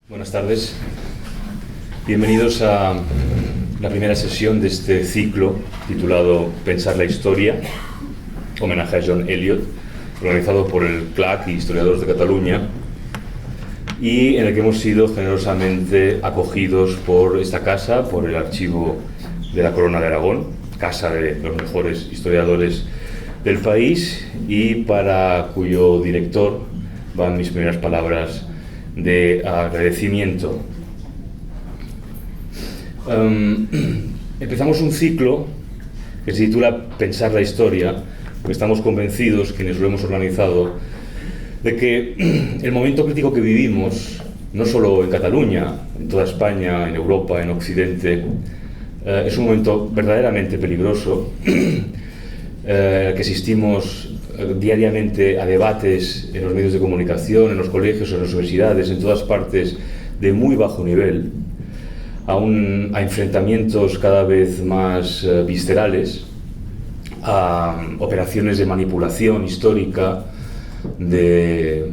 Buenas tardes, bienvenidos a la primera sesión de este ciclo titulado Pensar la Historia, homenaje a John Eliot, organizado por el CLAC y Historiadores de Cataluña, y en el que hemos sido generosamente acogidos por esta casa, por el Archivo de la Corona de Aragón, casa de los mejores historiadores del país, y para cuyo director van mis primeras palabras de agradecimiento. Empezamos un ciclo que se titula Pensar la Historia, porque estamos convencidos, quienes lo hemos organizado, de que el momento crítico que vivimos, no solo en Cataluña, en toda España, en Europa, en Occidente, es un momento verdaderamente peligroso, que asistimos diariamente a debates en los medios de comunicación, en los colegios, en las universidades, en todas partes, de muy bajo nivel, a enfrentamientos cada vez más viscerales, a operaciones de manipulación histórica, de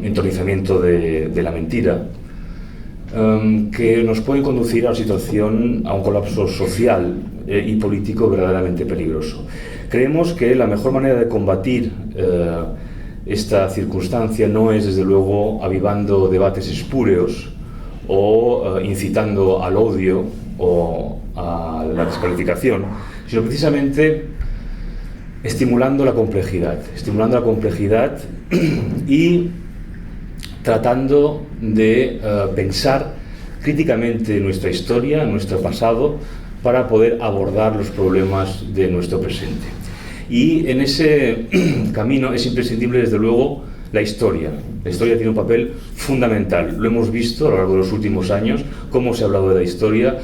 entonizamiento de la mentira, que nos pueden conducir a una situación, a un colapso social y político verdaderamente peligroso. Creemos que la mejor manera de combatir esta circunstancia no es, desde luego, avivando debates espúreos o incitando al odio o a la descalificación, sino precisamente estimulando la complejidad y tratando de pensar críticamente nuestra historia, nuestro pasado, para poder abordar los problemas de nuestro presente. Y en ese camino es imprescindible, desde luego, la historia. La historia tiene un papel fundamental. Lo hemos visto a lo largo de los últimos años, cómo se ha hablado de la historia,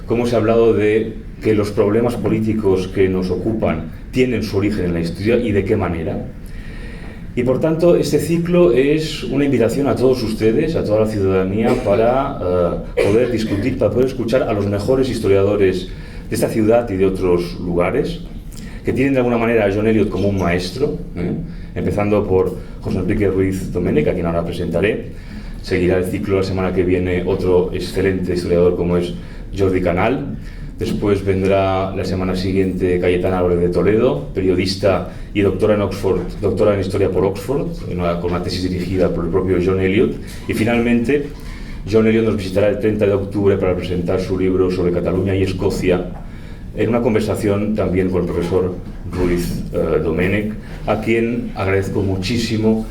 cómo se ha hablado de que los problemas políticos que nos ocupan tienen su origen en la historia y de qué manera. Y por tanto, este ciclo es una invitación a todos ustedes, a toda la ciudadanía, para poder discutir, para poder escuchar a los mejores historiadores de esta ciudad y de otros lugares, que tienen de alguna manera a John Eliot como un maestro, empezando por José Enrique Ruiz Domènech, a quien ahora presentaré. Seguirá el ciclo la semana que viene otro excelente historiador como es Jordi Canal. Después vendrá la semana siguiente Cayetana Álvarez de Toledo, periodista y doctora en Oxford, doctora en Historia por Oxford, con una tesis dirigida por el propio John Eliot. Y finalmente, John Eliot nos visitará el 30 de octubre para presentar su libro sobre Cataluña y Escocia, en una conversación también con el profesor Ruiz Domènech, a quien agradezco muchísimo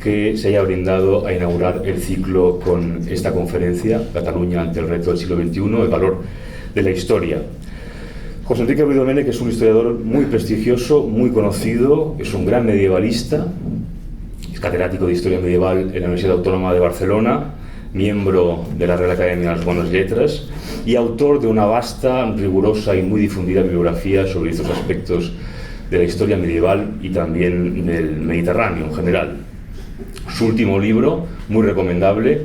que se haya brindado a inaugurar el ciclo con esta conferencia, Cataluña ante el reto del siglo XXI, el valor de la historia. José Enrique Ruiz Domènech es un historiador muy prestigioso, muy conocido, es un gran medievalista, es catedrático de Historia Medieval en la Universidad Autónoma de Barcelona, miembro de la Real Academia de las Buenas Letras y autor de una vasta, rigurosa y muy difundida bibliografía sobre estos aspectos de la historia medieval y también del Mediterráneo en general. Su último libro, muy recomendable,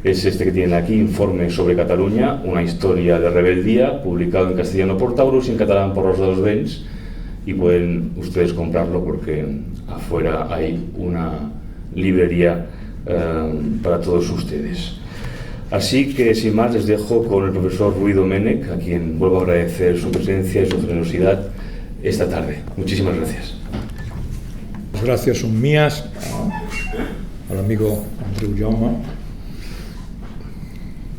es este que tienen aquí, Informe sobre Cataluña, una historia de rebeldía, publicado en castellano por Taurus y en catalán por Los Dos Vents, y pueden ustedes comprarlo porque afuera hay una librería para todos ustedes. Así que, sin más, les dejo con el profesor Ruiz Domènech, a quien vuelvo a agradecer su presencia y su generosidad esta tarde. Muchísimas gracias. Las gracias son mías al amigo Andreu Jaume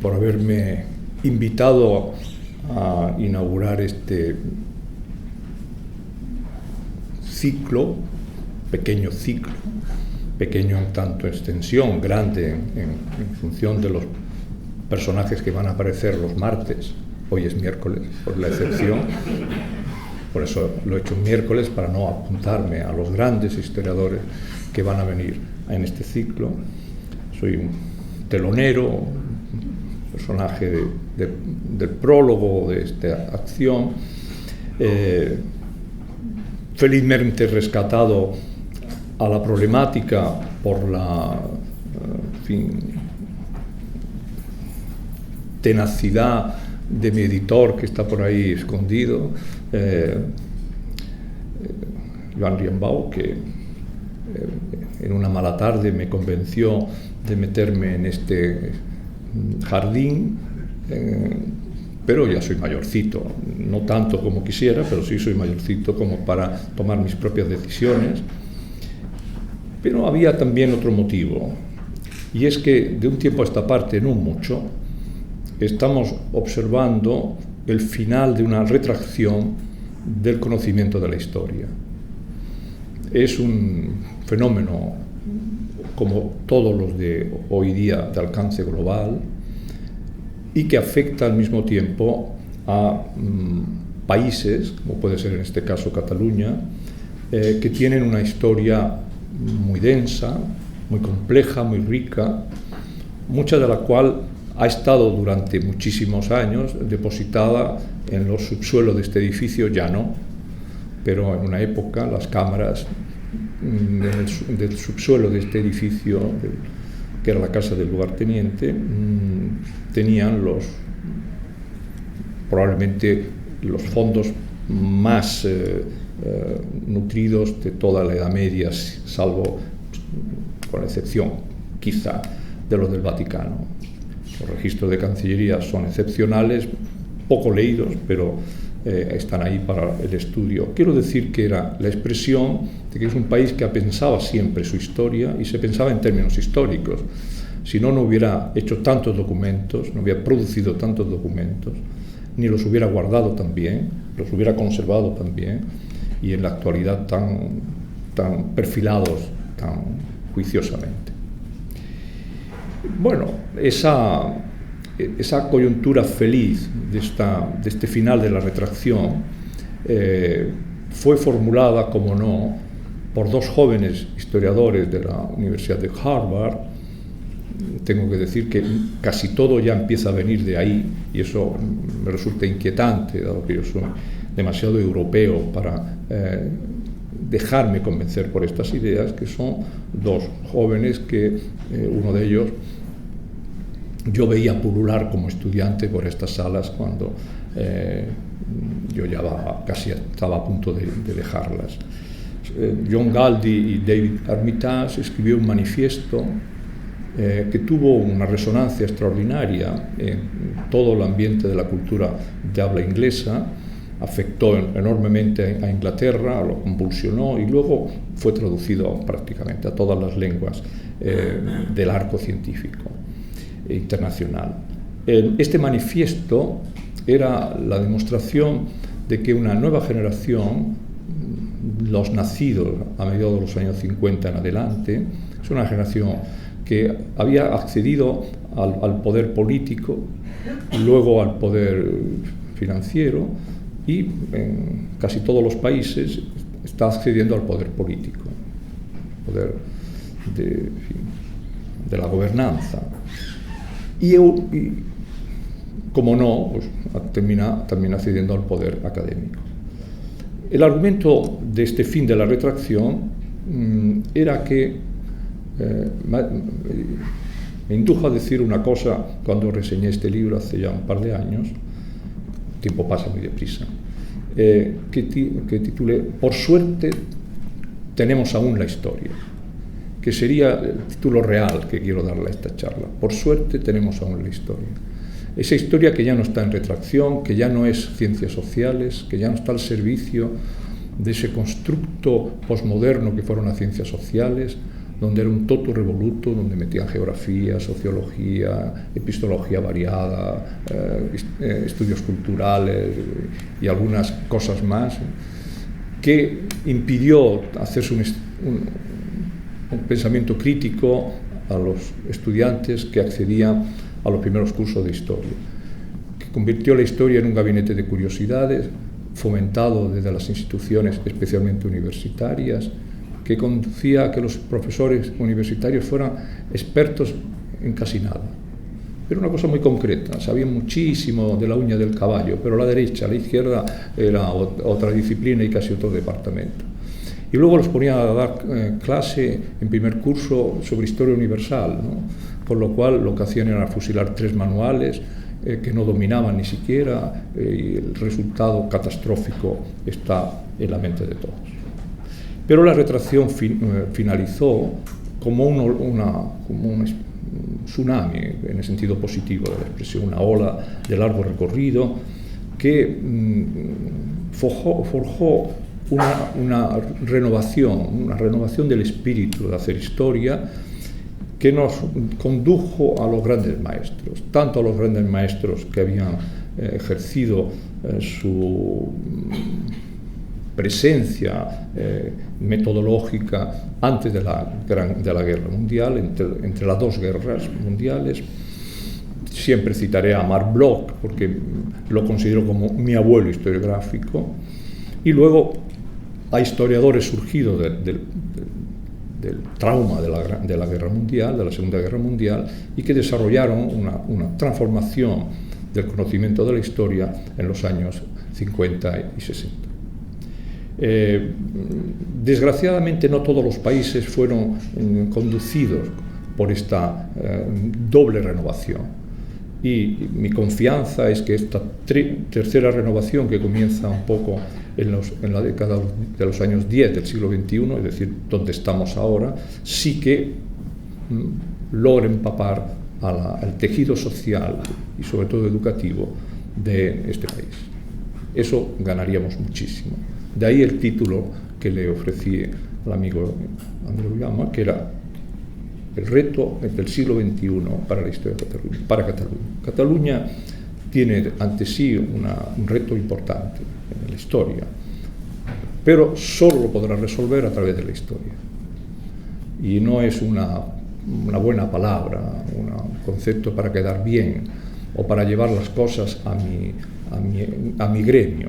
por haberme invitado a inaugurar este ciclo, pequeño en tanto extensión, grande en función de los personajes que van a aparecer los martes. Hoy es miércoles, por la excepción, por eso lo he hecho miércoles, para no apuntarme a los grandes historiadores que van a venir en este ciclo. Soy un telonero, personaje del prólogo de esta acción, felizmente rescatado a la problemática por la tenacidad de mi editor, que está por ahí escondido, Joan Riambau, que en una mala tarde me convenció de meterme en este jardín, pero ya soy mayorcito, no tanto como quisiera, pero sí soy mayorcito como para tomar mis propias decisiones. Pero había también otro motivo, y es que de un tiempo a esta parte, no mucho, estamos observando el final de una retracción del conocimiento de la historia. Es un fenómeno, como todos los de hoy día, de alcance global, y que afecta al mismo tiempo a países, como puede ser en este caso Cataluña, que tienen una historia muy densa, muy compleja, muy rica, mucha de la cual ha estado durante muchísimos años depositada en los subsuelos de este edificio, ya no, pero en una época las cámaras del subsuelo de este edificio, que era la casa del lugarteniente, tenían probablemente los fondos más nutridos de toda la Edad Media, salvo, con excepción quizá, de los del Vaticano. Los registros de Cancillería son excepcionales, poco leídos, pero están ahí para el estudio. Quiero decir que era la expresión de que es un país que pensaba siempre su historia y se pensaba en términos históricos. Si no, no hubiera hecho tantos documentos, no hubiera producido tantos documentos, ni los hubiera guardado tan bien, los hubiera conservado tan bien, y en la actualidad tan perfilados tan juiciosamente. Bueno, esa coyuntura feliz de este final de la retracción fue formulada, como no, por dos jóvenes historiadores de la Universidad de Harvard. Tengo que decir que casi todo ya empieza a venir de ahí, y eso me resulta inquietante, dado que yo soy demasiado europeo para dejarme convencer por estas ideas, que son dos jóvenes que uno de ellos yo veía pulular como estudiante por estas salas cuando yo ya casi estaba a punto de dejarlas. John Galdi y David Armitage escribió un manifiesto que tuvo una resonancia extraordinaria en todo el ambiente de la cultura de habla inglesa, afectó enormemente a Inglaterra, lo convulsionó y luego fue traducido prácticamente a todas las lenguas del arco científico internacional. Este manifiesto era la demostración de que una nueva generación, los nacidos a mediados de los años 50 en adelante, es una generación que había accedido al poder político, luego al poder financiero, y en casi todos los países está accediendo al poder político, poder de la gobernanza. Y como no, pues, termina también accediendo al poder académico. El argumento de este fin de la retracción era que me indujo a decir una cosa cuando reseñé este libro hace ya un par de años. El tiempo pasa muy deprisa, que titulé "Por suerte tenemos aún la historia", que sería el título real que quiero darle a esta charla. Por suerte tenemos aún la historia. Esa historia que ya no está en retracción, que ya no es ciencias sociales, que ya no está al servicio de ese constructo posmoderno que fueron las ciencias sociales, donde era un totum revolutum, donde metían geografía, sociología, epistología variada, estudios culturales y algunas cosas más, que impidió hacerse un pensamiento crítico a los estudiantes que accedían a los primeros cursos de historia, que convirtió la historia en un gabinete de curiosidades, fomentado desde las instituciones, especialmente universitarias, que conducía a que los profesores universitarios fueran expertos en casi nada. Era una cosa muy concreta, sabían muchísimo de la uña del caballo, pero la derecha, la izquierda era otra disciplina y casi otro departamento. Y luego los ponía a dar clase en primer curso sobre historia universal, ¿no? Con lo cual lo que hacían era fusilar 3 manuales que no dominaban ni siquiera, y el resultado catastrófico está en la mente de todos. Pero la retracción finalizó como tsunami, en el sentido positivo de la expresión, una ola de largo recorrido que forjó una renovación del espíritu de hacer historia, que nos condujo a los grandes maestros, tanto a los grandes maestros que habían ejercido su presencia metodológica antes de la Guerra Mundial, entre las dos guerras mundiales. Siempre citaré a Marc Bloch, porque lo considero como mi abuelo historiográfico, y luego a historiadores surgidos del trauma de la Guerra Mundial, de la Segunda Guerra Mundial, y que desarrollaron una transformación del conocimiento de la historia en los años 50 y 60. Desgraciadamente no todos los países fueron conducidos por esta doble renovación, y mi confianza es que esta tercera renovación, que comienza un poco en la década de los años 10 del siglo XXI, es decir, donde estamos ahora, sí que logre empapar al tejido social y sobre todo educativo de este país. Eso ganaríamos muchísimo. De ahí el título que le ofrecí al amigo Andreu Llama, que era el reto del siglo XXI para la historia de Cataluña, para Cataluña. Cataluña tiene ante sí un reto importante en la historia, pero solo lo podrá resolver a través de la historia. Y no es una buena palabra, un concepto para quedar bien o para llevar las cosas a mi gremio.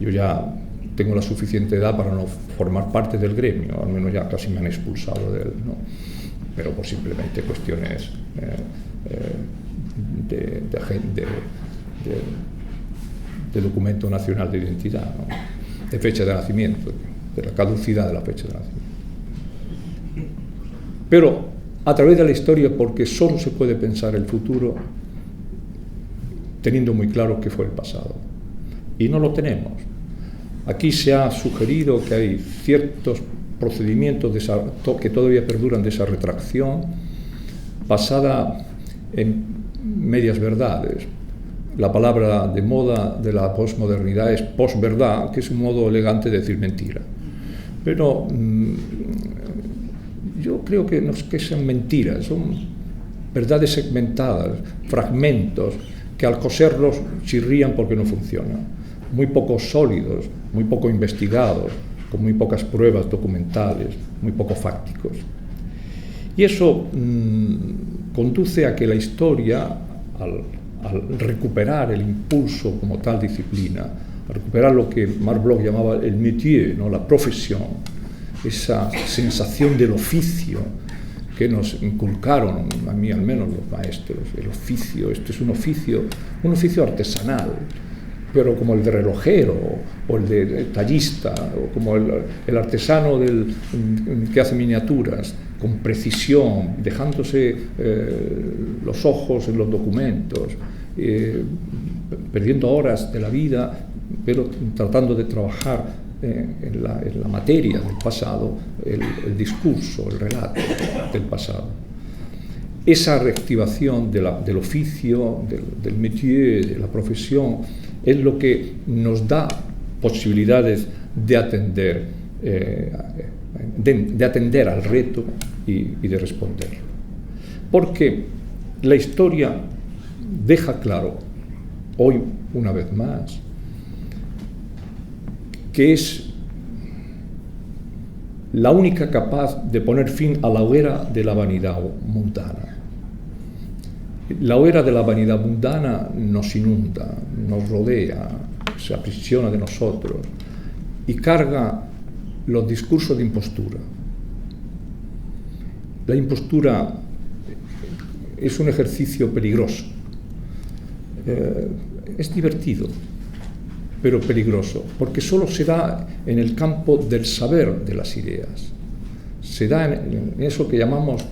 Yo ya tengo la suficiente edad para no formar parte del gremio, al menos ya casi me han expulsado de él, ¿no? Pero por simplemente cuestiones de documento nacional de identidad, ¿no? De fecha de nacimiento, de la caducidad de la fecha de nacimiento. Pero a través de la historia, porque solo se puede pensar el futuro teniendo muy claro qué fue el pasado. Y no lo tenemos. Aquí se ha sugerido que hay ciertos procedimientos que todavía perduran de esa retracción basada en medias verdades. La palabra de moda de la posmodernidad es posverdad, que es un modo elegante de decir mentira. Pero yo creo que no es que sean mentiras, son verdades segmentadas, fragmentos, que al coserlos chirrían porque no funcionan. Muy poco sólidos, muy poco investigados, con muy pocas pruebas documentales, muy poco fácticos. Y eso conduce a que la historia, al recuperar el impulso como tal disciplina, a recuperar lo que Marc Bloch llamaba el métier, ¿no? La profesión, esa sensación del oficio que nos inculcaron, a mí al menos los maestros, el oficio, este es un oficio artesanal, pero como el de relojero, o el de tallista, o como el artesano que hace miniaturas, con precisión, dejándose los ojos en los documentos, perdiendo horas de la vida, pero tratando de trabajar en la materia del pasado, el discurso, el relato del pasado. Esa reactivación del oficio, del métier, de la profesión, es lo que nos da posibilidades de atender al reto y de responderlo. Porque la historia deja claro, hoy una vez más, que es la única capaz de poner fin a la hoguera de la vanidad mundana. La hoguera de la vanidad mundana nos inunda, nos rodea, se aprisiona de nosotros y carga los discursos de impostura. La impostura es un ejercicio peligroso. Es divertido, pero peligroso, porque solo se da en el campo del saber de las ideas. Se da en eso que llamamos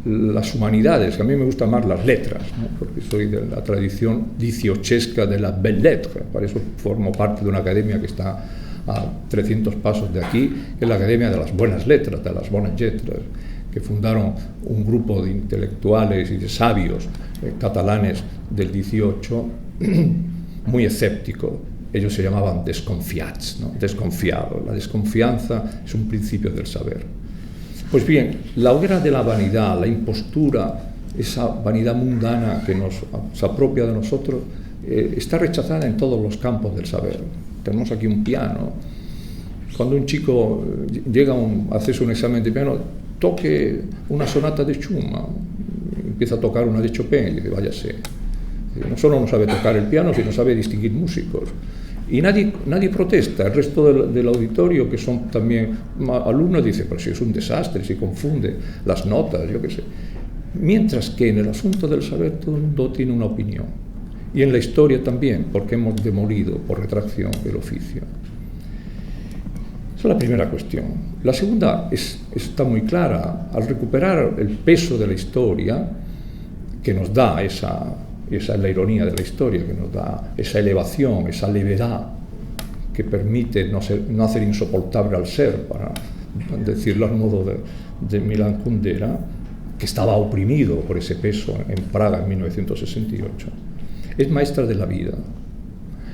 las humanidades, que a mí me gustan más las letras, ¿no? Porque soy de la tradición diciochesca de la belle lettre, para eso formo parte de una academia que está a 300 pasos de aquí, que es la Academia de las Buenas Letras, de las Bones Lletres, que fundaron un grupo de intelectuales y de sabios catalanes del 18, muy escépticos. Ellos se llamaban desconfiats, ¿no? Desconfiados. La desconfianza es un principio del saber. Pues bien, la hoguera de la vanidad, la impostura, esa vanidad mundana que se apropia de nosotros, está rechazada en todos los campos del saber. Tenemos aquí un piano. Cuando un chico llega a hacerse un examen de piano, toque una sonata de Schumann, empieza a tocar una de Chopin y dice, váyase. No solo no sabe tocar el piano, sino sabe distinguir músicos. Y nadie protesta. El resto del auditorio, que son también alumnos, dice, pero si es un desastre, si confunde las notas, yo qué sé. Mientras que en el asunto del saber todo el mundo tiene una opinión. Y en la historia también, porque hemos demolido por retracción el oficio. Esa es la primera cuestión. La segunda está muy clara. Al recuperar el peso de la historia, que nos da esa es la ironía de la historia, que nos da esa elevación, esa levedad que permite no hacer insoportable al ser, para decirlo al modo de Milan Kundera, que estaba oprimido por ese peso en Praga en 1968. Es maestra de la vida.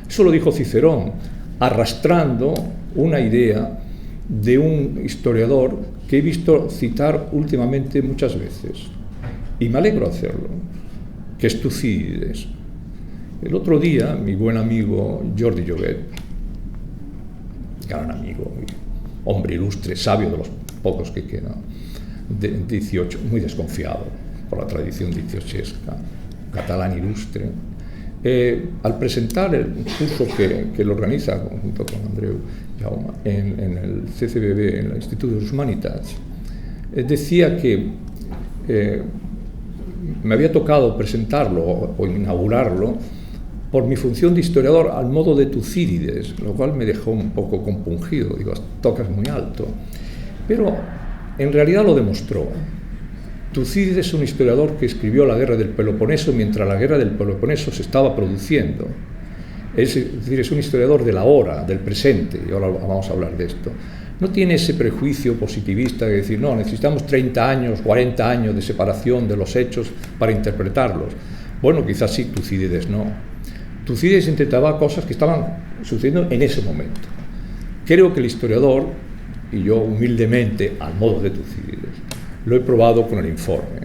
Eso lo dijo Cicerón, arrastrando una idea de un historiador que he visto citar últimamente muchas veces, y me alegro hacerlo, que es Tucídides. El otro día, mi buen amigo Jordi Llobet, gran amigo, hombre ilustre, sabio de los pocos que quedan, de 18, muy desconfiado por la tradición dieciochesca, catalán ilustre, al presentar el curso que lo organiza junto con Andreu Jaume en el CCBB, en el Instituto de Humanitats, decía que me había tocado presentarlo o inaugurarlo por mi función de historiador al modo de Tucídides, lo cual me dejó un poco compungido. Digo, tocas muy alto. Pero en realidad lo demostró. Tucídides es un historiador que escribió la guerra del Peloponeso mientras la guerra del Peloponeso se estaba produciendo. Es decir, es un historiador de la hora, del presente, y ahora vamos a hablar de esto. No tiene ese prejuicio positivista de decir, no, necesitamos 30 años, 40 años de separación de los hechos para interpretarlos. Bueno, quizás sí, Tucídides no. Tucídides intentaba cosas que estaban sucediendo en ese momento. Creo que el historiador, y yo humildemente, al modo de Tucídides, lo he probado con el informe.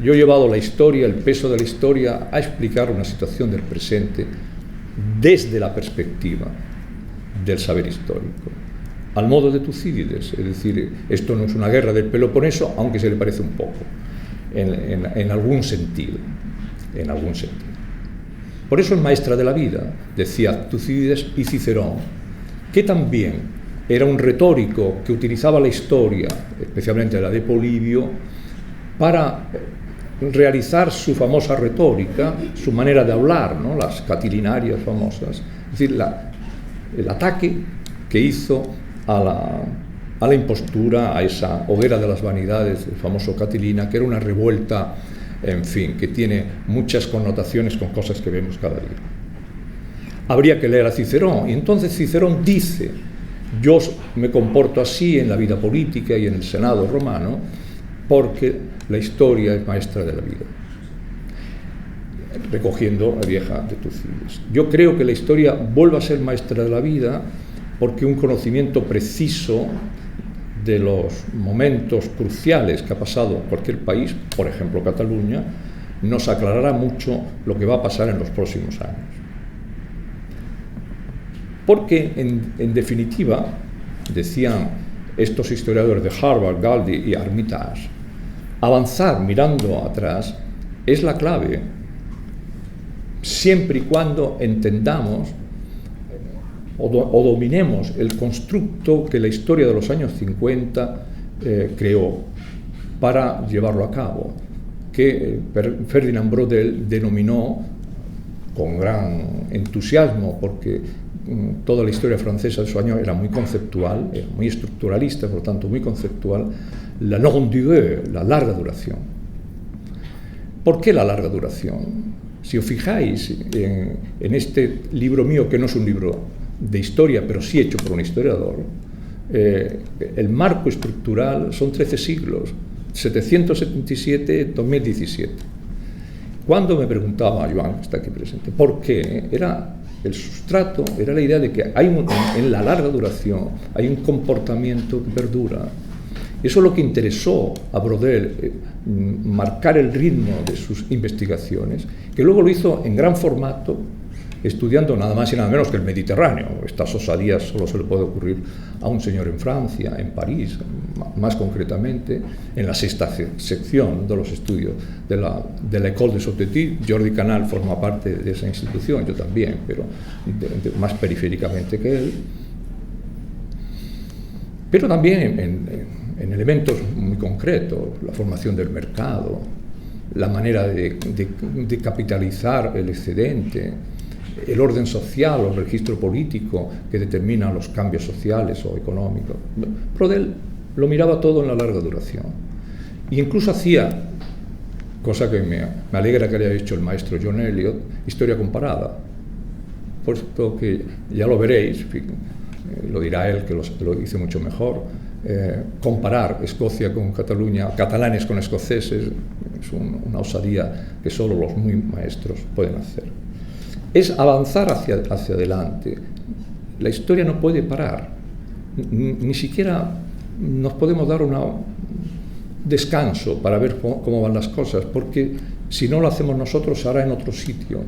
Yo he llevado la historia, el peso de la historia, a explicar una situación del presente desde la perspectiva del saber histórico, al modo de Tucídides. Es decir, esto no es una guerra del Peloponeso, aunque se le parece un poco, en algún sentido, en algún sentido. Por eso es maestra de la vida, decía Tucídides y Cicerón, que también era un retórico que utilizaba la historia, especialmente la de Polibio, para realizar su famosa retórica, su manera de hablar, ¿no? Las catilinarias famosas, es decir, el ataque que hizo a la impostura, a esa hoguera de las vanidades, el famoso Catilina, que era una revuelta, en fin, que tiene muchas connotaciones con cosas que vemos cada día. Habría que leer a Cicerón, y entonces Cicerón dice, yo me comporto así en la vida política y en el Senado romano, porque la historia es maestra de la vida. Recogiendo la vieja de Tucídides. Yo creo que la historia vuelve a ser maestra de la vida porque un conocimiento preciso de los momentos cruciales que ha pasado en cualquier país, por ejemplo Cataluña, nos aclarará mucho lo que va a pasar en los próximos años. Porque, en definitiva, decían estos historiadores de Harvard, Galdi y Armitage, avanzar mirando atrás es la clave, siempre y cuando entendamos o dominemos el constructo que la historia de los años 50 creó para llevarlo a cabo, que Ferdinand Braudel denominó con gran entusiasmo, porque toda la historia francesa de su año era muy conceptual, era muy estructuralista, por lo tanto muy conceptual, la longue durée, la larga duración. ¿Por qué la larga duración? Si os fijáis en este libro mío, que no es un libro de historia, pero sí hecho por un historiador, el marco estructural son 13 siglos. 1777-2017. Cuando me preguntaba Joan, que está aquí presente, ¿por qué? Era el sustrato, era la idea de que en la larga duración hay un comportamiento que perdura. Eso es lo que interesó a Braudel, marcar el ritmo de sus investigaciones, que luego lo hizo en gran formato, estudiando nada más y nada menos que el Mediterráneo. Estas osadías solo se le puede ocurrir a un señor en Francia, en París, más concretamente, en la sexta sección de los estudios de la École de Sotteti. Jordi Canal forma parte de esa institución, yo también, pero más periféricamente que él. Pero también en elementos muy concretos, la formación del mercado, la manera de capitalizar el excedente, el orden social o el registro político que determina los cambios sociales o económicos. Braudel lo miraba todo en la larga duración. E incluso hacía, cosa que me alegra que haya hecho el maestro John Eliot, historia comparada. Puesto que ya lo veréis, lo dirá él que lo dice mucho mejor, comparar Escocia con Cataluña, catalanes con escoceses, es una osadía que solo los muy maestros pueden hacer. Es avanzar hacia adelante. La historia no puede parar, ni siquiera nos podemos dar un descanso para ver cómo van las cosas, porque si no lo hacemos nosotros, se hará en otro sitio.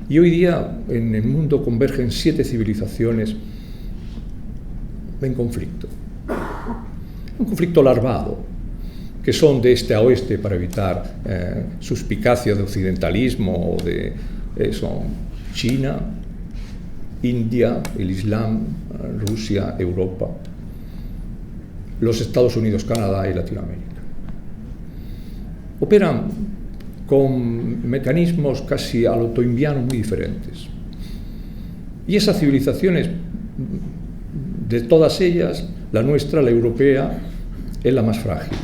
Y hoy día en el mundo convergen 7 civilizaciones en conflicto. Un conflicto larvado, que son de este a oeste para evitar suspicacia de occidentalismo o de China, India, el Islam, Rusia, Europa, los Estados Unidos, Canadá y Latinoamérica. Operan con mecanismos casi al otoinviano muy diferentes. Y esas civilizaciones, de todas ellas, la nuestra, la europea, es la más frágil.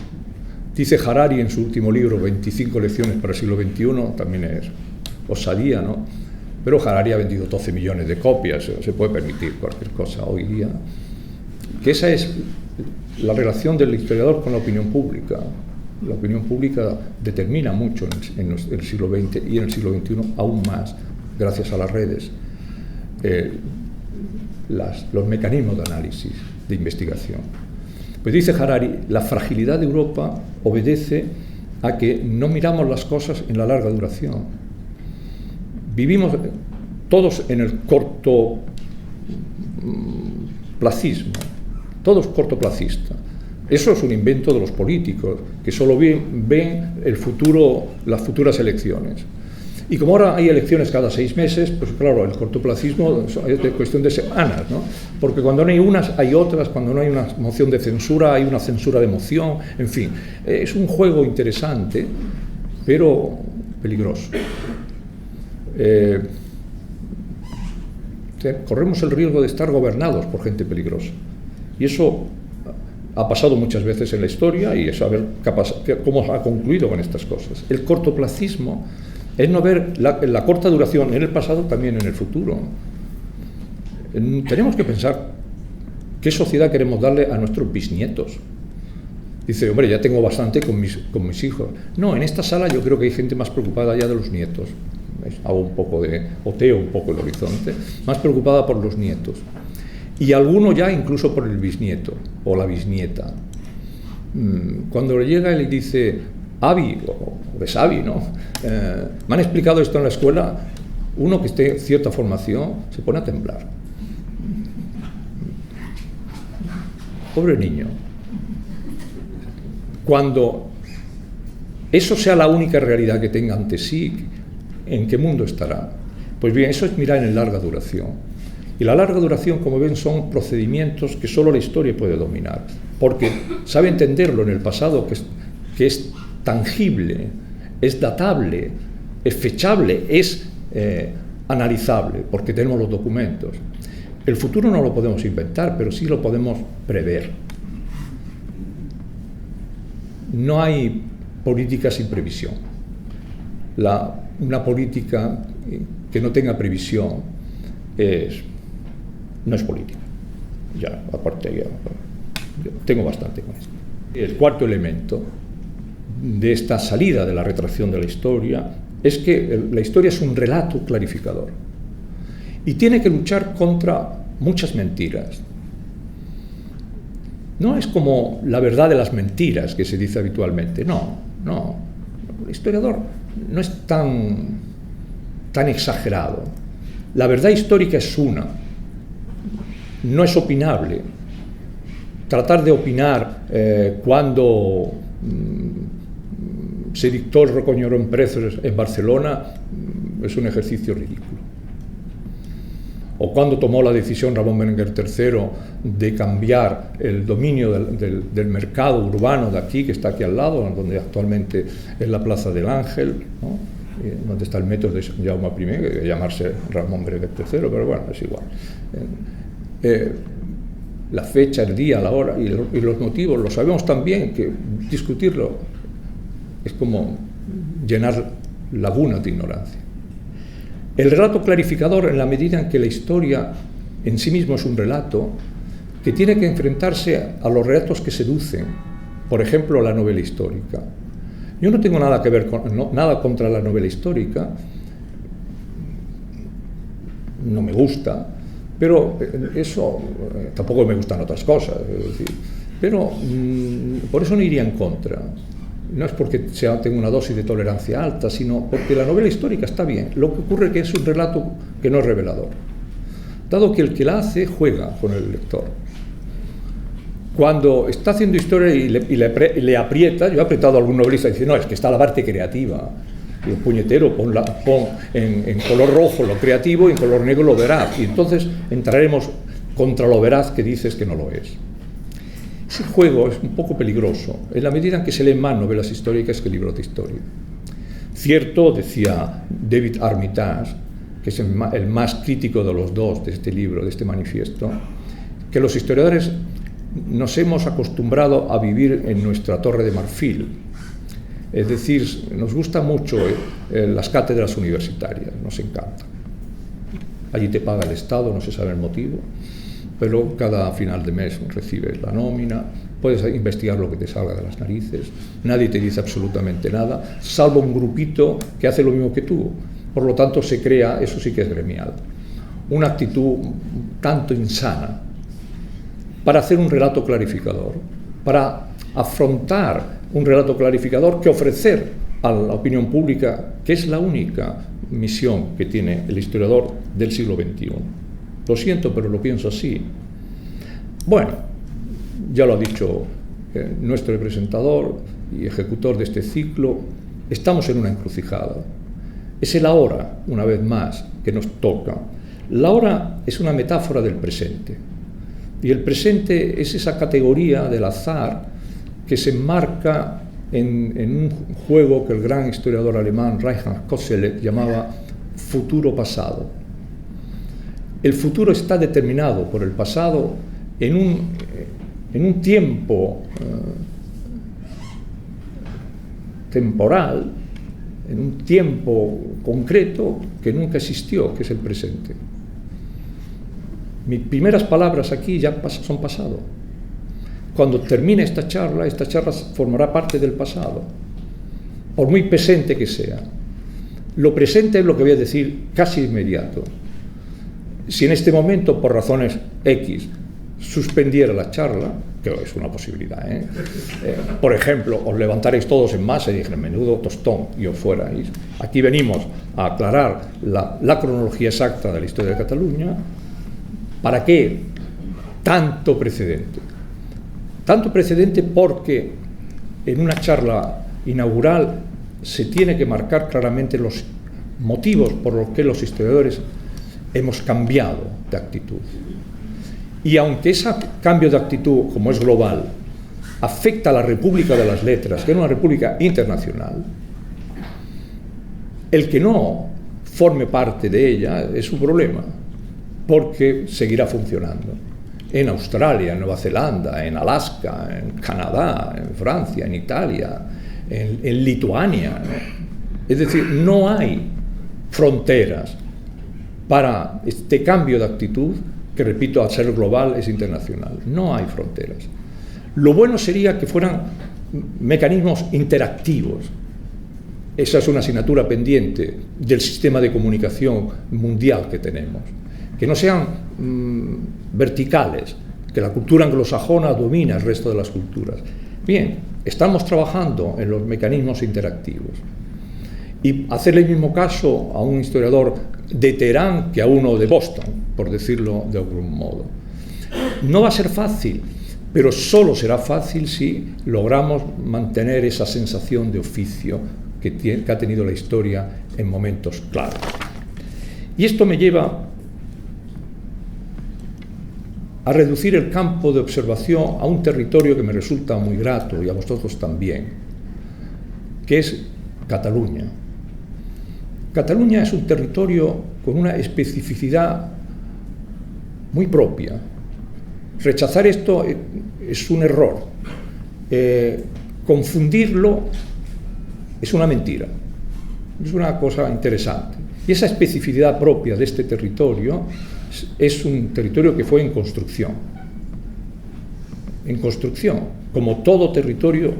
Dice Harari en su último libro, 25 lecciones para el siglo XXI, también es osadía, ¿no? Pero Harari ha vendido 12 millones de copias, se puede permitir cualquier cosa hoy día. Que esa es la relación del historiador con la opinión pública. La opinión pública determina mucho en el siglo XX y en el siglo XXI aún más, gracias a las redes, los mecanismos de análisis, de investigación. Pues dice Harari, la fragilidad de Europa obedece a que no miramos las cosas en la larga duración. Vivimos todos en el cortoplacismo, todos cortoplacistas. Eso es un invento de los políticos, que solo ven el futuro, las futuras elecciones. Y como ahora hay elecciones cada 6 meses, pues claro, el cortoplacismo es de cuestión de semanas, ¿no? Porque cuando no hay unas, hay otras, cuando no hay una moción de censura, hay una censura de moción, en fin. Es un juego interesante, pero peligroso. Corremos el riesgo de estar gobernados por gente peligrosa. Y eso ha pasado muchas veces en la historia y es saber cómo ha concluido con estas cosas. El cortoplacismo es no ver la corta duración en el pasado, también en el futuro. Tenemos que pensar qué sociedad queremos darle a nuestros bisnietos. Dice, hombre, ya tengo bastante con mis hijos. No, en esta sala yo creo que hay gente más preocupada ya de los nietos. Hago un poco oteo un poco el horizonte, más preocupada por los nietos. Y alguno ya incluso por el bisnieto o la bisnieta. Cuando le llega y le dice, Avi, o Besavi, ¿no? Me han explicado esto en la escuela, uno que esté en cierta formación se pone a temblar. Pobre niño. Cuando eso sea la única realidad que tenga ante sí, ¿en qué mundo estará? Pues bien, eso es mirar en larga duración. Y la larga duración, como ven, son procedimientos que solo la historia puede dominar, porque sabe entenderlo en el pasado, que es tangible, es datable, es fechable, es analizable, porque tenemos los documentos. El futuro no lo podemos inventar, pero sí lo podemos prever. No hay política sin previsión. Una política que no tenga previsión no es política. Ya, aparte, yo tengo bastante con esto. El cuarto elemento de esta salida de la retracción de la historia es que la historia es un relato clarificador y tiene que luchar contra muchas mentiras. No es como la verdad de las mentiras que se dice habitualmente, no. El historiador no es tan exagerado. La verdad histórica es una, no es opinable. Tratar de opinar cuando se dictó el recoñero en presos en Barcelona es un ejercicio ridículo. O cuando tomó la decisión Ramón Berenguer III de cambiar el dominio del mercado urbano de aquí, que está aquí al lado, donde actualmente es la Plaza del Ángel, ¿no? Donde está el metro de Jaume I, que debe llamarse Ramón Berenguer III, pero bueno, es igual. La fecha, el día, la hora y los motivos, lo sabemos tan bien que discutirlo es como llenar lagunas de ignorancia. El relato clarificador, en la medida en que la historia en sí mismo es un relato, que tiene que enfrentarse a los relatos que seducen, por ejemplo, la novela histórica. Yo no tengo nada que ver nada contra la novela histórica, no me gusta, pero eso tampoco me gustan otras cosas, es decir, pero por eso no iría en contra. No es porque tenga una dosis de tolerancia alta, sino porque la novela histórica está bien. Lo que ocurre es que es un relato que no es revelador, dado que el que la hace juega con el lector. Cuando está haciendo historia y le aprieta, yo he apretado a algún novelista y dice, no, es que está la parte creativa. Y el puñetero, pon en color rojo lo creativo y en color negro lo veraz. Y entonces entraremos contra lo veraz que dices que no lo es. Ese juego es un poco peligroso, en la medida en que se leen más novelas históricas que libros de historia. Cierto, decía David Armitage, que es el más crítico de los dos de este libro, de este manifiesto, que los historiadores nos hemos acostumbrado a vivir en nuestra torre de marfil. Es decir, nos gusta mucho las cátedras universitarias, nos encanta. Allí te paga el Estado, no se sabe el motivo, pero cada final de mes recibes la nómina, puedes investigar lo que te salga de las narices, nadie te dice absolutamente nada, salvo un grupito que hace lo mismo que tú. Por lo tanto, se crea, eso sí que es gremial, una actitud tanto insana para hacer un relato clarificador, para afrontar un relato clarificador que ofrecer a la opinión pública, que es la única misión que tiene el historiador del siglo XXI. Lo siento, pero lo pienso así. Bueno, ya lo ha dicho nuestro presentador y ejecutor de este ciclo, estamos en una encrucijada. Es el ahora, una vez más, que nos toca. La hora es una metáfora del presente. Y el presente es esa categoría del azar que se enmarca en un juego que el gran historiador alemán Reinhard Koselleck llamaba futuro-pasado. El futuro está determinado por el pasado en un tiempo temporal, en un tiempo concreto que nunca existió, que es el presente. Mis primeras palabras aquí ya son pasado. Cuando termine esta charla formará parte del pasado, por muy presente que sea. Lo presente es lo que voy a decir casi inmediato. Si en este momento, por razones X, suspendiera la charla, que es una posibilidad, por ejemplo, os levantaréis todos en masa y dijeron, menudo tostón, y os fuerais. Aquí venimos a aclarar la cronología exacta de la historia de Cataluña. ¿Para qué tanto precedente? Tanto precedente porque en una charla inaugural se tiene que marcar claramente los motivos por los que los historiadores hemos cambiado de actitud. Y aunque ese cambio de actitud, como es global, afecta a la República de las Letras, que es una república internacional, el que no forme parte de ella es su problema, porque seguirá funcionando. En Australia, en Nueva Zelanda, en Alaska, en Canadá, en Francia, en Italia, en Lituania, ¿no? Es decir, no hay fronteras para este cambio de actitud, que repito, al ser global es internacional. No hay fronteras. Lo bueno sería que fueran mecanismos interactivos. Esa es una asignatura pendiente del sistema de comunicación mundial que tenemos. Que no sean verticales, que la cultura anglosajona domina el resto de las culturas. Bien, estamos trabajando en los mecanismos interactivos. Y hacerle el mismo caso a un historiador de Teherán que a uno de Boston, por decirlo de algún modo. No va a ser fácil, pero solo será fácil si logramos mantener esa sensación de oficio que ha tenido la historia en momentos claros. Y esto me lleva a reducir el campo de observación a un territorio que me resulta muy grato, y a vosotros también, que es Cataluña. Cataluña es un territorio con una especificidad muy propia. Rechazar esto es un error. Confundirlo es una mentira. Es una cosa interesante. Y esa especificidad propia de este territorio es un territorio que fue en construcción. En construcción, como todo territorio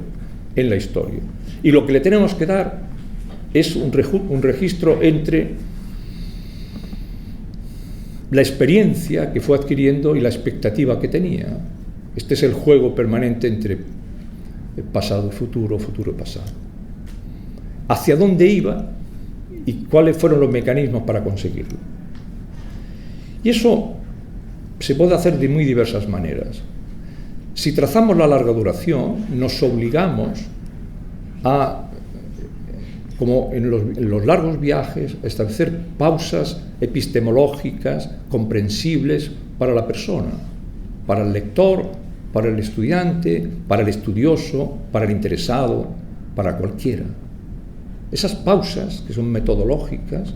en la historia. Y lo que le tenemos que dar es un registro entre la experiencia que fue adquiriendo y la expectativa que tenía. Este es el juego permanente entre pasado y futuro, futuro y pasado. ¿Hacia dónde iba y cuáles fueron los mecanismos para conseguirlo? Y eso se puede hacer de muy diversas maneras. Si trazamos la larga duración, nos obligamos a, como en los largos viajes, establecer pausas epistemológicas comprensibles para la persona, para el lector, para el estudiante, para el estudioso, para el interesado, para cualquiera. Esas pausas, que son metodológicas,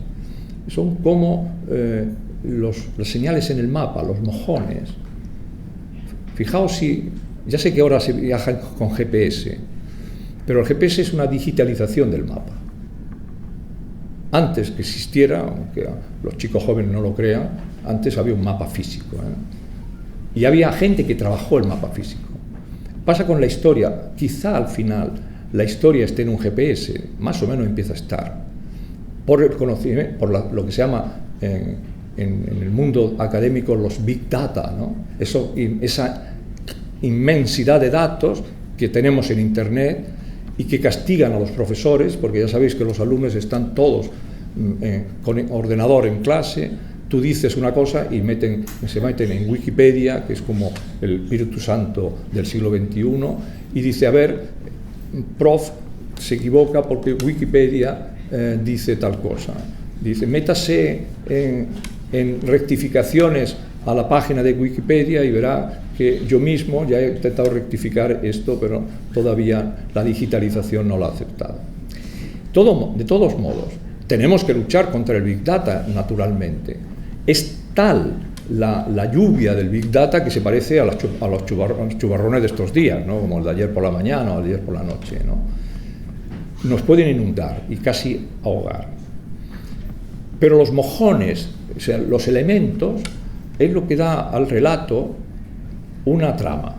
son como las señales en el mapa, los mojones. Fijaos si, ya sé que ahora se viaja con GPS, pero el GPS es una digitalización del mapa. Antes que existiera, aunque los chicos jóvenes no lo crean, antes había un mapa físico, y había gente que trabajó el mapa físico. Pasa con la historia, quizá al final la historia esté en un GPS, más o menos empieza a estar, por el conocimiento, por lo que se llama en el mundo académico los big data, ¿no? Esa inmensidad de datos que tenemos en Internet y que castigan a los profesores, porque ya sabéis que los alumnos están todos con ordenador en clase. Tú dices una cosa y se meten en Wikipedia, que es como el Espíritu Santo del siglo XXI, y dice, a ver, prof, se equivoca porque Wikipedia dice tal cosa. Dice, métase en rectificaciones a la página de Wikipedia y verá que yo mismo ya he intentado rectificar esto, pero todavía la digitalización no lo ha aceptado. De todos modos, tenemos que luchar contra el Big Data, naturalmente. Es tal la lluvia del Big Data que se parece a los chubarrones de estos días, ¿no? Como el de ayer por la mañana o el de ayer por la noche, ¿no? Nos pueden inundar y casi ahogar. Pero los mojones, o sea, los elementos, es lo que da al relato una trama.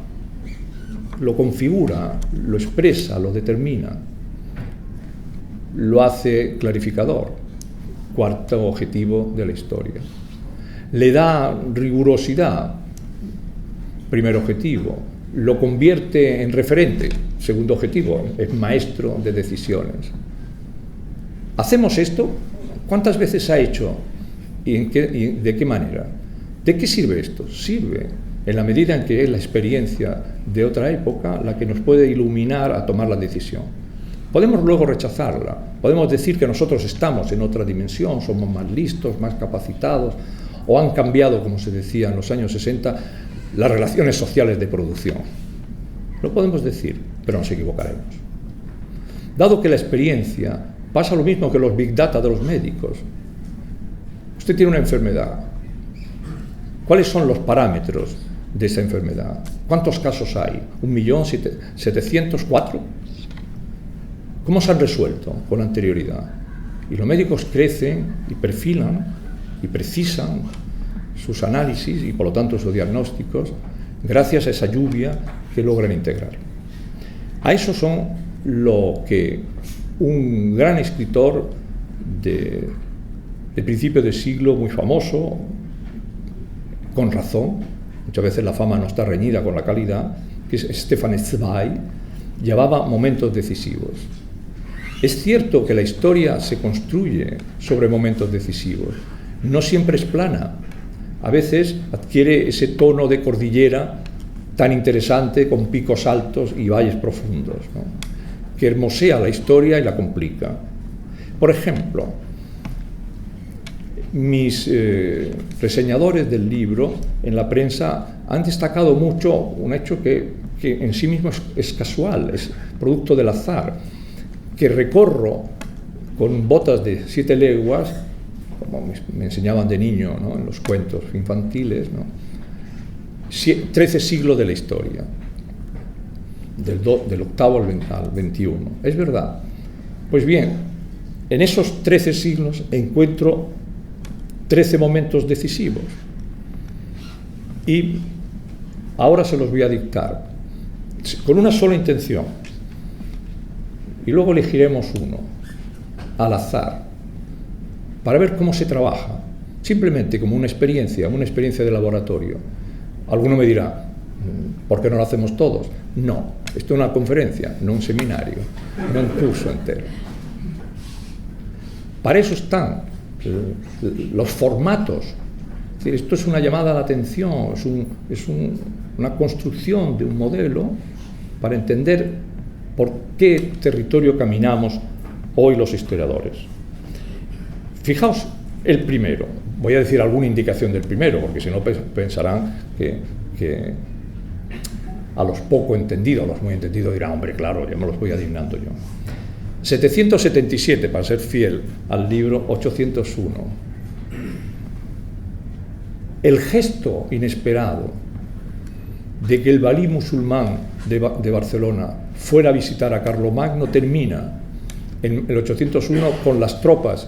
Lo configura, lo expresa, lo determina, lo hace clarificador. Cuarto objetivo de la historia. Le da rigurosidad, primer objetivo. Lo convierte en referente, segundo objetivo, es maestro de decisiones. ¿Hacemos esto? ¿Cuántas veces se ha hecho? ¿Y de qué manera? ¿De qué sirve esto? Sirve en la medida en que es la experiencia de otra época la que nos puede iluminar a tomar la decisión. Podemos luego rechazarla, podemos decir que nosotros estamos en otra dimensión, somos más listos, más capacitados, o han cambiado, como se decía en los años 60, las relaciones sociales de producción. Lo podemos decir, pero nos equivocaremos. Dado que la experiencia pasa lo mismo que los big data de los médicos. Usted tiene una enfermedad. ¿Cuáles son los parámetros de esa enfermedad? ¿Cuántos casos hay? 1.704.000. ¿Cómo se han resuelto con anterioridad? Y los médicos crecen y perfilan y precisan sus análisis y por lo tanto sus diagnósticos gracias a esa lluvia que logran integrar. A eso son lo que un gran escritor de principio de siglo, muy famoso, con razón, muchas veces la fama no está reñida con la calidad, que es Stefan Zweig, llamaba momentos decisivos. Es cierto que la historia se construye sobre momentos decisivos, no siempre es plana, a veces adquiere ese tono de cordillera tan interesante, con picos altos y valles profundos, ¿no?, que hermosea la historia y la complica. Por ejemplo, mis reseñadores del libro en la prensa han destacado mucho un hecho que en sí mismo es casual, es producto del azar, que recorro con botas de 7 leguas, como me enseñaban de niño, ¿no?, en los cuentos infantiles, ¿no?, 13 siglos de la historia, del octavo al 21. Es verdad. Pues bien, en esos 13 siglos encuentro 13 momentos decisivos. Y ahora se los voy a dictar, con una sola intención. Y luego elegiremos uno, al azar, para ver cómo se trabaja, simplemente como una experiencia de laboratorio. Alguno me dirá, ¿por qué no lo hacemos todos? No, esto es una conferencia, no un seminario, no un curso entero. Para eso están los formatos. Es decir, esto es una llamada a la atención, es una construcción de un modelo para entender por qué territorio caminamos hoy los historiadores. Fijaos el primero. Voy a decir alguna indicación del primero, porque si no pensarán que a los poco entendidos, a los muy entendidos dirán, hombre, claro, ya me los voy adivinando yo. 777, para ser fiel al libro, 801. El gesto inesperado de que el valí musulmán de Barcelona fuera a visitar a Carlomagno termina en el 801 con las tropas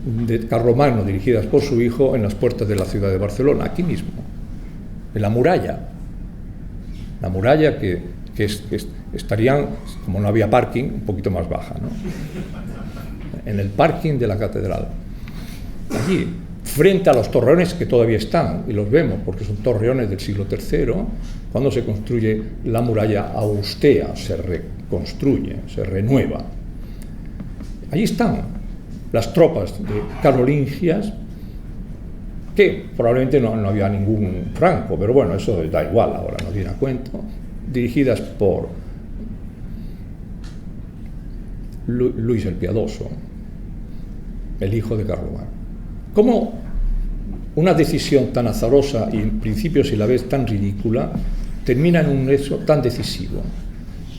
de Carlomagno dirigidas por su hijo en las puertas de la ciudad de Barcelona, aquí mismo, en la muralla que estarían, como no había parking, un poquito más baja, ¿no?, en el parking de la catedral, allí, frente a los torreones que todavía están, y los vemos porque son torreones del siglo III, cuando se construye la muralla augustea, se reconstruye, se renueva. Allí están las tropas de carolingias, que probablemente no había ningún franco, pero bueno, eso da igual ahora, no viene a cuento, dirigidas por Luis el Piadoso, el hijo de Carlomagno. ¿Cómo una decisión tan azarosa y en principio, si la ves, tan ridícula, termina en un hecho tan decisivo?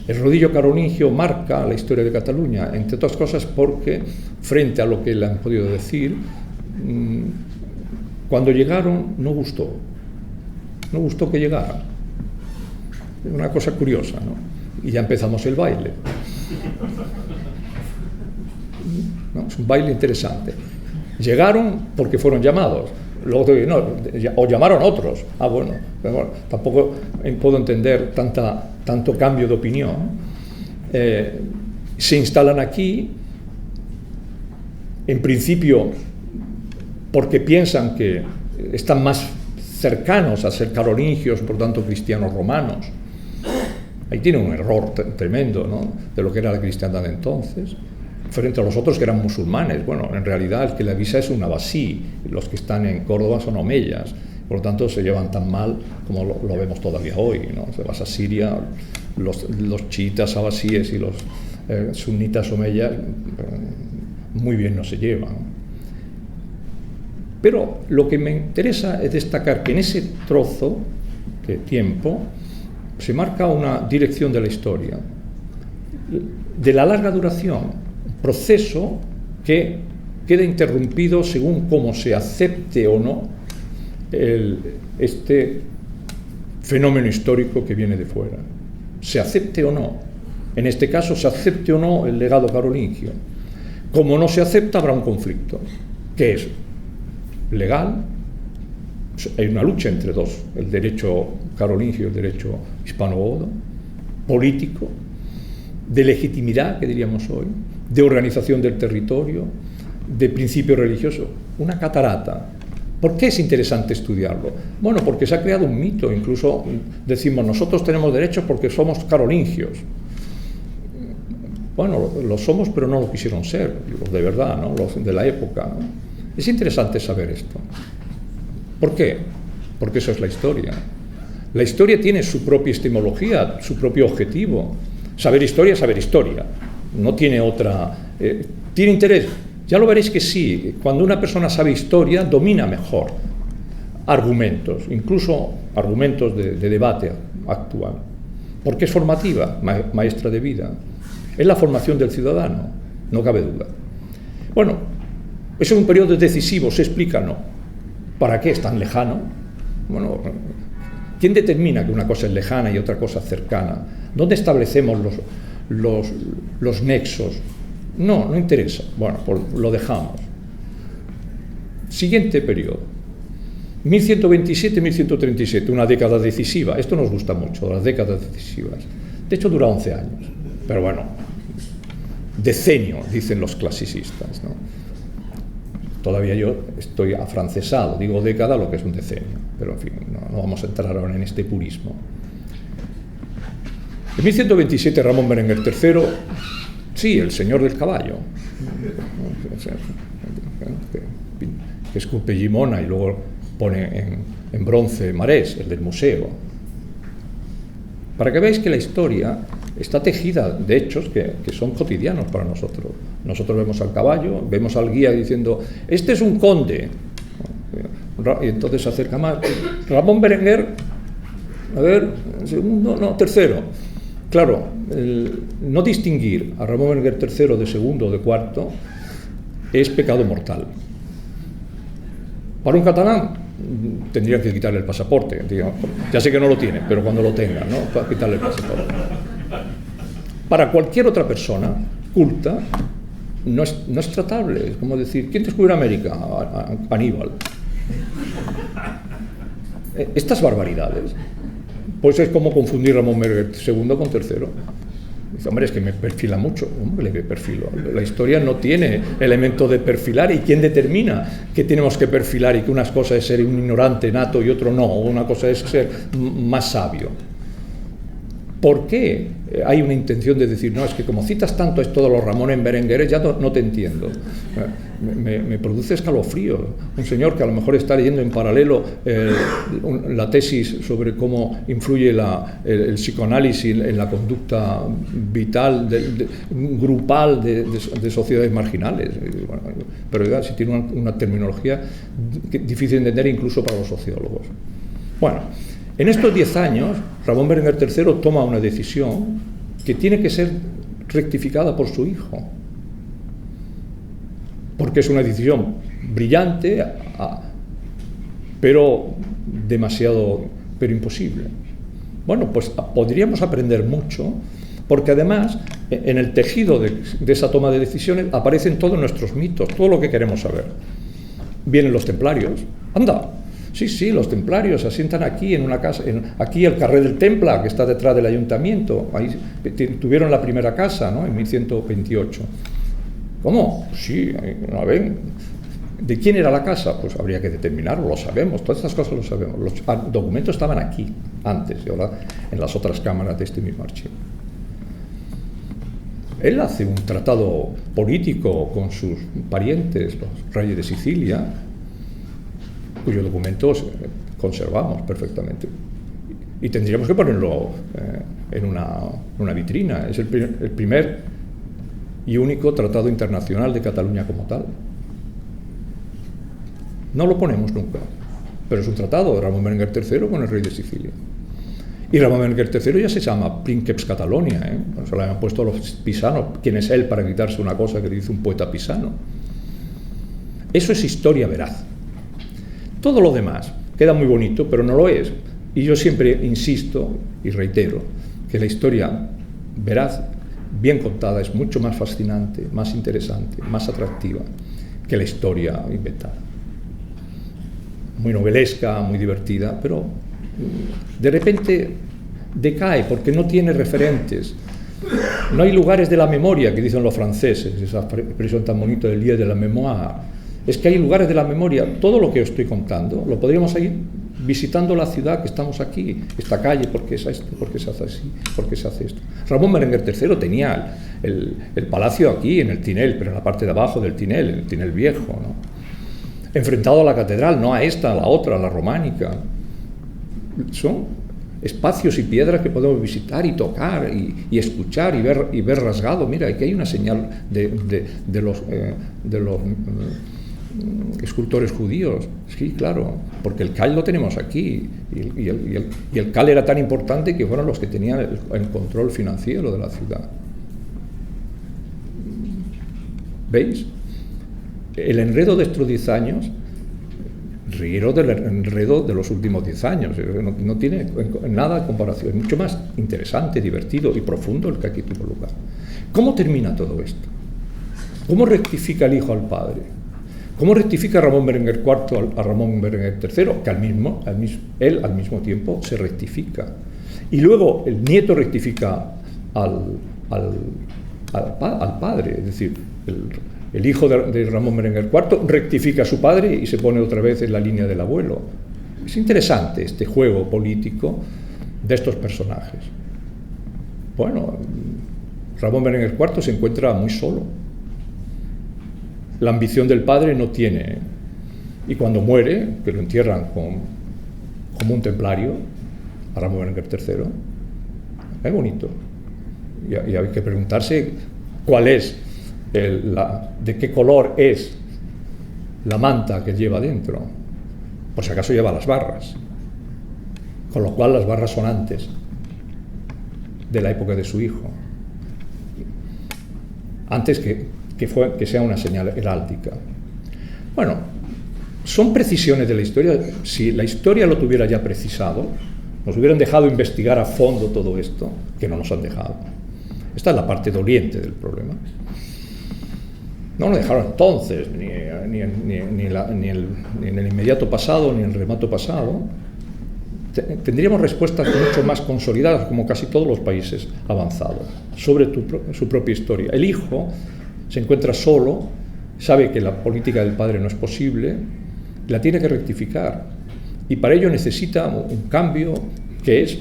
El rodillo carolingio marca la historia de Cataluña, entre otras cosas porque, frente a lo que le han podido decir, cuando llegaron no gustó que llegaran. Una cosa curiosa, ¿no? Y ya empezamos el baile. ¿No? Es un baile interesante. Llegaron porque fueron llamados. Luego o llamaron otros. Bueno, tampoco puedo entender tanto cambio de opinión. Se instalan aquí, en principio porque piensan que están más cercanos a ser carolingios, por tanto cristianos romanos. Ahí tiene un error tremendo, ¿no?, de lo que era la cristiandad de entonces, frente a los otros que eran musulmanes. Bueno, en realidad el que le avisa es un abasí, los que están en Córdoba son omeyas, por lo tanto se llevan tan mal como lo vemos todavía hoy, ¿no? Si vas a Siria, los chiitas abasíes y los sunitas omeyas muy bien no se llevan. Pero lo que me interesa es destacar que en ese trozo de tiempo se marca una dirección de la historia, de la larga duración, proceso que queda interrumpido según cómo se acepte o no este fenómeno histórico que viene de fuera. Se acepte o no. En este caso, se acepte o no el legado carolingio. Como no se acepta, habrá un conflicto. ¿Qué es? Legal. Hay una lucha entre dos, el derecho carolingio y el derecho hispano-godo. Político. de legitimidad, que diríamos hoy, de organización del territorio, de principio religioso, una catarata. ¿Por qué es interesante estudiarlo? Bueno, porque se ha creado un mito, incluso decimos, nosotros tenemos derechos porque somos carolingios. Bueno, lo somos, pero no lo quisieron ser, los de verdad, ¿no? Los de la época, ¿no? Es interesante saber esto. ¿Por qué? Porque eso es la historia. La historia tiene su propia epistemología, su propio objetivo. Saber historia. No tiene otra... ¿Tiene interés? Ya lo veréis que sí. Cuando una persona sabe historia, domina mejor argumentos, incluso argumentos de debate actual. Porque es formativa, maestra de vida. Es la formación del ciudadano, no cabe duda. Bueno, es un periodo decisivo, se explica, ¿no? ¿Para qué es tan lejano? Bueno, ¿quién determina que una cosa es lejana y otra cosa cercana? ¿Dónde establecemos los nexos? No interesa. Bueno, pues lo dejamos. Siguiente periodo. 1127-1137, una década decisiva. Esto nos gusta mucho, las décadas decisivas. De hecho, dura 11 años. Pero bueno, decenio, dicen los clasicistas, ¿no? Todavía yo estoy afrancesado, digo década, lo que es un decenio. Pero en fin, no vamos a entrar ahora en este purismo. En 1127, Ramón Berenguer III, sí, el señor del caballo, que esculpe Gimona y luego pone en bronce Marés, el del museo. Para que veáis que la historia está tejida de hechos que son cotidianos para nosotros. Nosotros vemos al caballo, vemos al guía diciendo, este es un conde. Y entonces se acerca más. Ramón Berenguer, a ver, segundo, no, tercero. Claro, no distinguir a Ramón Berenguer III de segundo o de cuarto es pecado mortal. Para un catalán tendrían que quitarle el pasaporte, digamos. Ya sé que no lo tiene, pero cuando lo tenga, ¿no? Para quitarle el pasaporte. Para cualquier otra persona culta no es tratable. Es como decir, ¿quién descubrió América? Aníbal. Estas barbaridades, pues es como confundir Ramón Berenguer II con tercero. Dice, hombre, es que me perfila mucho. Hombre, que perfilo. La historia no tiene elemento de perfilar. ¿Y quién determina que tenemos que perfilar y que una cosa es ser un ignorante nato y otro no? O una cosa es ser más sabio. ¿Por qué hay una intención de decir, no, es que como citas tanto es todos los Ramón en Berenguer, ya no te entiendo? Me produce escalofrío. Un señor que a lo mejor está leyendo en paralelo la tesis sobre cómo influye el psicoanálisis en la conducta vital, grupal de sociedades marginales. Bueno, pero ya, si tiene una terminología difícil de entender incluso para los sociólogos. Bueno, en estos 10 años, Ramón Berenguer III toma una decisión que tiene que ser rectificada por su hijo, porque es una decisión brillante, pero imposible. Bueno, pues podríamos aprender mucho, porque además, en el tejido de esa toma de decisiones aparecen todos nuestros mitos, todo lo que queremos saber. Vienen los templarios, anda. Sí, los templarios se asientan aquí en una casa, aquí el carrer del Templa, que está detrás del ayuntamiento. Ahí tuvieron la primera casa, ¿no? En 1128. ¿Cómo? Sí, ¿no ven? ¿De quién era la casa? Pues habría que determinarlo, lo sabemos, todas estas cosas lo sabemos. Los documentos estaban aquí, antes, y ahora en las otras cámaras de este mismo archivo. Él hace un tratado político con sus parientes, los reyes de Sicilia, cuyos documentos conservamos perfectamente. Y tendríamos que ponerlo en una vitrina. Es el primer y único tratado internacional de Cataluña como tal. No lo ponemos nunca, pero es un tratado de Ramón Berenguer III con el rey de Sicilia. Y Ramón Berenguer III ya se llama Princeps Catalonia, ¿eh? Se lo habían puesto los pisanos. ¿Quién es él para quitarse una cosa que dice un poeta pisano? Eso es historia veraz. Todo lo demás queda muy bonito, pero no lo es. Y yo siempre insisto y reitero que la historia veraz, bien contada, es mucho más fascinante, más interesante, más atractiva que la historia inventada. Muy novelesca, muy divertida, pero de repente decae porque no tiene referentes. No hay lugares de la memoria, que dicen los franceses, esa expresión tan bonita del lieu de la mémoire. Es que hay lugares de la memoria. Todo lo que os estoy contando lo podríamos ir visitando la ciudad que estamos aquí, esta calle, ¿por qué es esto? ¿Por qué se hace así? ¿Por qué se hace esto? Ramón Berenguer III tenía el palacio aquí, en el Tinel, pero en la parte de abajo del Tinel, el Tinel viejo, ¿no? Enfrentado a la catedral, no a esta, a la otra, a la románica. Son espacios y piedras que podemos visitar y tocar y escuchar y ver rasgado. Mira, aquí hay una señal de los escultores judíos. Sí, claro, porque el cal lo tenemos aquí y el cal era tan importante que fueron los que tenían el control financiero de la ciudad. ¿Veis? El enredo de estos 10 años, río del enredo de los últimos 10 años, no tiene nada de comparación, es mucho más interesante, divertido y profundo el que aquí tuvo lugar. ¿Cómo termina todo esto? ¿Cómo rectifica el hijo al padre? ¿Cómo rectifica Ramón Berenguer IV a Ramón Berenguer III? Que él al mismo tiempo se rectifica. Y luego el nieto rectifica al padre, es decir, el hijo de Ramón Berenguer IV rectifica a su padre y se pone otra vez en la línea del abuelo. Es interesante este juego político de estos personajes. Bueno, Ramón Berenguer IV se encuentra muy solo. La ambición del padre no tiene, y cuando muere, que lo entierran como un templario, a Ramón Berenguer III, es bonito. Y hay que preguntarse cuál es, de qué color es la manta que lleva dentro. Por si acaso lleva las barras, con lo cual las barras son antes de la época de su hijo, antes que sea una señal heráldica. Bueno, son precisiones de la historia. Si la historia lo tuviera ya precisado, nos hubieran dejado investigar a fondo todo esto, que no nos han dejado. Esta es la parte doliente del problema. No lo dejaron entonces, ni en el inmediato pasado, ni en el remoto pasado. Tendríamos respuestas mucho más consolidadas, como casi todos los países avanzados, sobre su propia historia. El hijo se encuentra solo, sabe que la política del padre no es posible, la tiene que rectificar. Y para ello necesita un cambio que es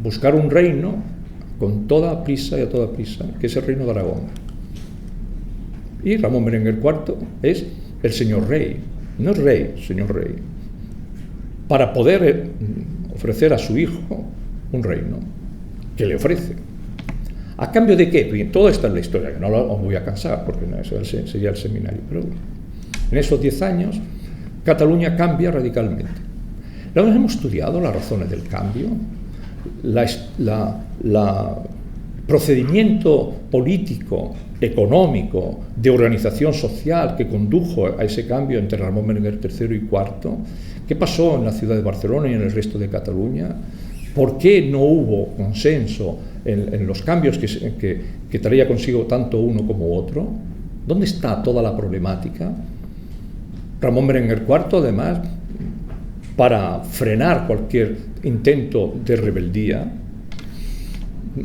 buscar un reino con toda prisa y a toda prisa, que es el reino de Aragón. Y Ramón Berenguer IV es el señor rey, no es rey, señor rey, para poder ofrecer a su hijo un reino que le ofrece. ¿A cambio de qué? Bien, todo esto es la historia, que no os voy a cansar, porque no, eso sería el seminario. Pero en esos 10 años, Cataluña cambia radicalmente. Luego hemos estudiado las razones del cambio, el procedimiento político, económico, de organización social que condujo a ese cambio entre Ramón Berenguer III y IV. ¿Qué pasó en la ciudad de Barcelona y en el resto de Cataluña? ¿Por qué no hubo consenso en los cambios que traía consigo tanto uno como otro? ¿Dónde está toda la problemática? Ramón Berenguer IV, además, para frenar cualquier intento de rebeldía,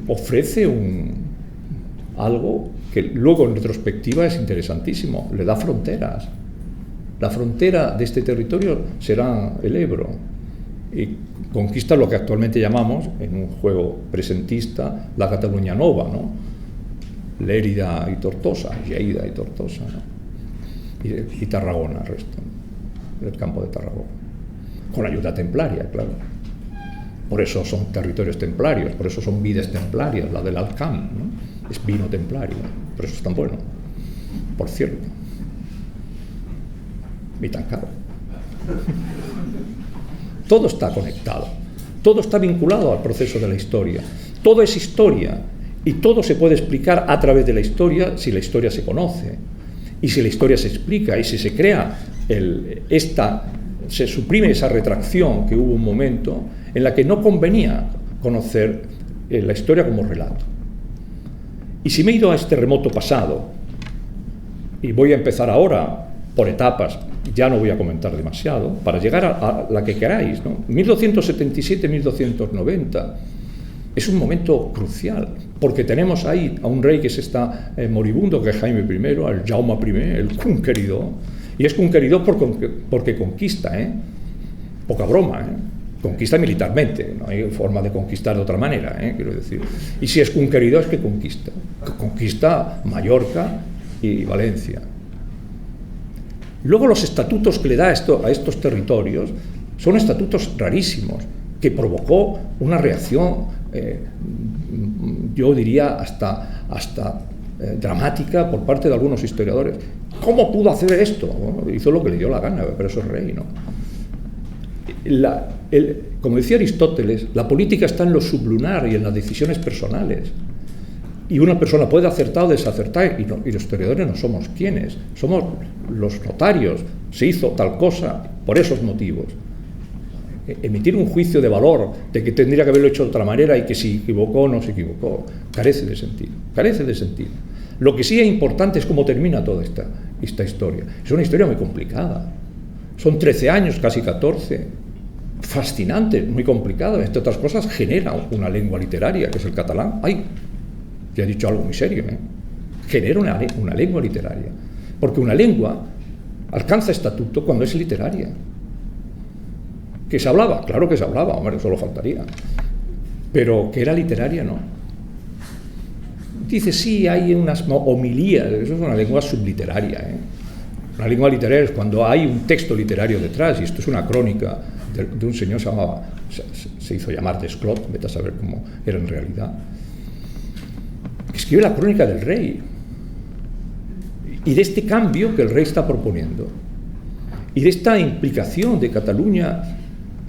ofrece algo que luego en retrospectiva es interesantísimo, le da fronteras. La frontera de este territorio será el Ebro y conquista lo que actualmente llamamos, en un juego presentista, la Cataluña Nova, ¿no? Lérida y Tortosa, Lleida y Tortosa, ¿no? Y Tarragona, el resto, el campo de Tarragona, con ayuda templaria, claro. Por eso son territorios templarios, por eso son vides templarias, la del Alcam, ¿no? Es vino templario, por eso es tan bueno, por cierto, y tan caro. Todo está conectado, todo está vinculado al proceso de la historia, todo es historia y todo se puede explicar a través de la historia si la historia se conoce y si la historia se explica y si se crea se suprime esa retracción que hubo un momento en la que no convenía conocer la historia como relato. Y si me he ido a este remoto pasado y voy a empezar ahora por etapas, ya no voy a comentar demasiado, para llegar a la que queráis, ¿no? 1277-1290, es un momento crucial, porque tenemos ahí a un rey que se está moribundo, que es Jaime I, el Jaume I, el conqueridor, y es conqueridor porque conquista, poca broma, conquista militarmente, no hay forma de conquistar de otra manera, quiero decir. Y si es conqueridor es que conquista Mallorca y Valencia. Luego los estatutos que le da a estos territorios son estatutos rarísimos, que provocó una reacción, yo diría hasta dramática por parte de algunos historiadores. ¿Cómo pudo hacer esto? Bueno, hizo lo que le dio la gana, pero eso es rey, ¿no? Como decía Aristóteles, la política está en lo sublunar y en las decisiones personales. Y una persona puede acertar o desacertar, y los historiadores no somos quienes, somos los notarios. Se hizo tal cosa por esos motivos. Emitir un juicio de valor de que tendría que haberlo hecho de otra manera y que si equivocó o no se equivocó, carece de sentido. Lo que sí es importante es cómo termina toda esta historia. Es una historia muy complicada. Son 13 años, casi 14, fascinante, muy complicada. Entre otras cosas, genera una lengua literaria, que es el catalán. ¡Ay! Ya he dicho algo muy serio, Genera una lengua literaria. Porque una lengua alcanza estatuto cuando es literaria. ¿Que se hablaba? Claro que se hablaba, hombre, solo faltaría. Pero que era literaria, no. Dice, sí, hay unas homilías, eso es una lengua subliteraria, Una lengua literaria es cuando hay un texto literario detrás, y esto es una crónica de un señor se hizo llamar Desclot, vete a saber cómo era en realidad, que escribe la crónica del rey, y de este cambio que el rey está proponiendo, y de esta implicación de Cataluña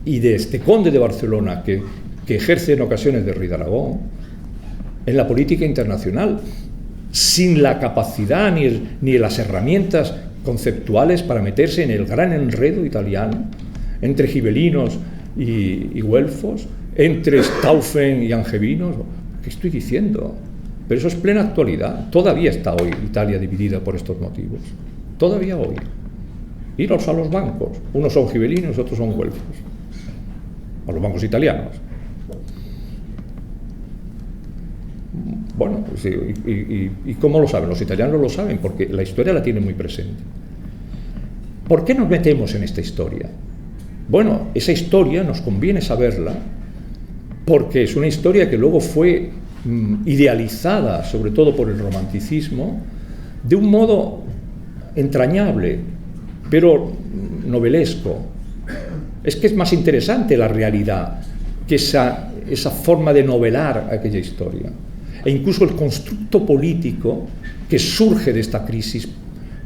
y de este conde de Barcelona que ejerce en ocasiones de rey de Aragón en la política internacional, sin la capacidad ni las herramientas conceptuales para meterse en el gran enredo italiano entre gibelinos y güelfos, entre Stauffen y angevinos. ¿Qué estoy diciendo? Pero eso es plena actualidad. Todavía está hoy Italia dividida por estos motivos. Todavía hoy. Iros a los bancos. Unos son gibelinos, otros son güelfos. A los bancos italianos. Bueno, pues, ¿y cómo lo saben? Los italianos lo saben, porque la historia la tienen muy presente. ¿Por qué nos metemos en esta historia? Bueno, esa historia nos conviene saberla porque es una historia que luego fue idealizada, sobre todo por el romanticismo, de un modo entrañable, pero novelesco. Es que es más interesante la realidad que esa forma de novelar aquella historia. E incluso el constructo político que surge de esta crisis,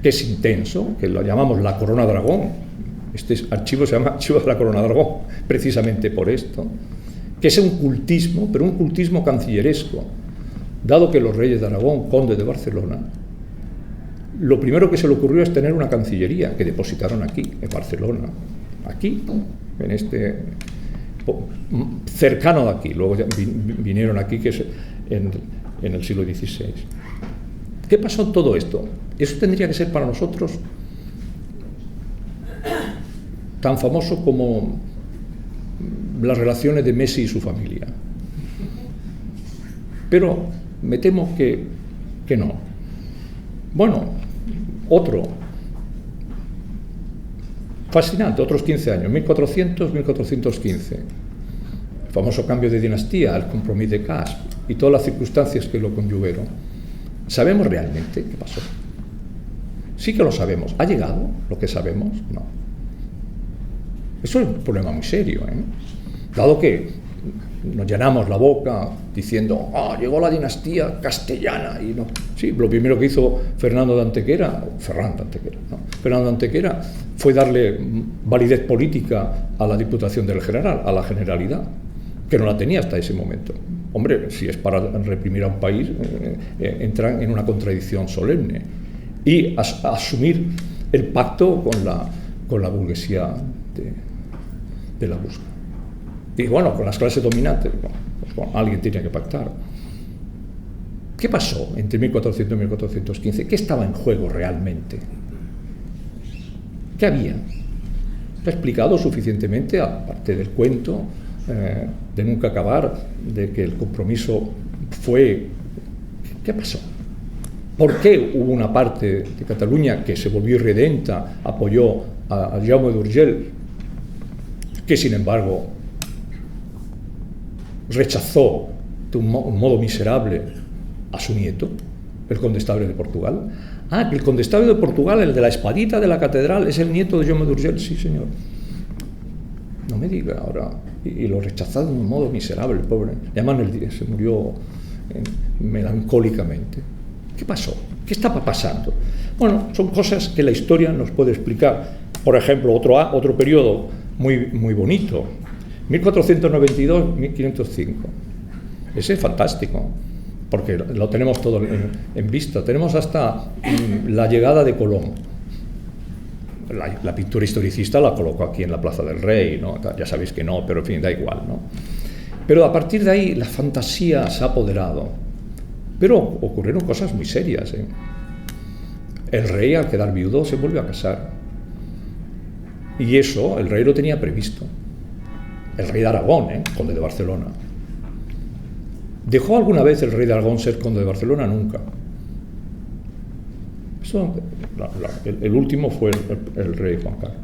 que es intenso, que lo llamamos la Corona de Aragón. Este archivo se llama Archivo de la Corona de Aragón, precisamente por esto, que es un cultismo, pero un cultismo cancilleresco, dado que los reyes de Aragón, conde de Barcelona, lo primero que se le ocurrió es tener una cancillería, que depositaron aquí, en Barcelona, aquí, en cercano de aquí, luego vinieron aquí, que es en el siglo XVI. ¿Qué pasó en todo esto? Eso tendría que ser para nosotros tan famoso como las relaciones de Messi y su familia. Pero me temo que no. Bueno, otro fascinante, otros 15 años, 1400-1415. El famoso cambio de dinastía, el compromiso de Casp y todas las circunstancias que lo conyugaron. ¿Sabemos realmente qué pasó? Sí que lo sabemos. ¿Ha llegado lo que sabemos? No. Eso es un problema muy serio, Dado que nos llenamos la boca diciendo, llegó la dinastía castellana, y no. Sí, lo primero que hizo Fernando de Antequera fue darle validez política a la Diputación del General, a la Generalidad, que no la tenía hasta ese momento. Hombre, si es para reprimir a un país, entran en una contradicción solemne. Y asumir el pacto con la burguesía de la busca. Y bueno, con las clases dominantes, pues alguien tenía que pactar. ¿Qué pasó entre 1400 y 1415? ¿Qué estaba en juego realmente? ¿Qué había? ¿Está explicado suficientemente, aparte del cuento de nunca acabar, de que el compromiso fue... ¿Qué pasó? ¿Por qué hubo una parte de Cataluña que se volvió irredenta, apoyó a Jaume d'Urgell, que sin embargo rechazó de un modo miserable a su nieto, el condestable de Portugal? Ah, que el condestable de Portugal, el de la espadita de la catedral, es el nieto de Jaume d'Urgell, sí señor. No me diga ahora. Y lo rechazó de un modo miserable, pobre. Además se murió melancólicamente. ¿Qué pasó? ¿Qué estaba pasando? Bueno, son cosas que la historia nos puede explicar. Por ejemplo, otro periodo muy bonito, 1492-1505. Ese es fantástico, porque lo tenemos todo en vista. Tenemos hasta la llegada de Colón. La pintura historicista la colocó aquí en la Plaza del Rey, ¿no? Ya sabéis que no, pero en fin, da igual, ¿no? Pero a partir de ahí la fantasía se ha apoderado. Pero ocurrieron cosas muy serias, ¿eh? El rey, al quedar viudo, se vuelve a casar. Y eso el rey lo tenía previsto. El rey de Aragón, conde de Barcelona. ¿Dejó alguna vez el rey de Aragón ser conde de Barcelona? Nunca. Eso, el último fue el rey Juan Carlos,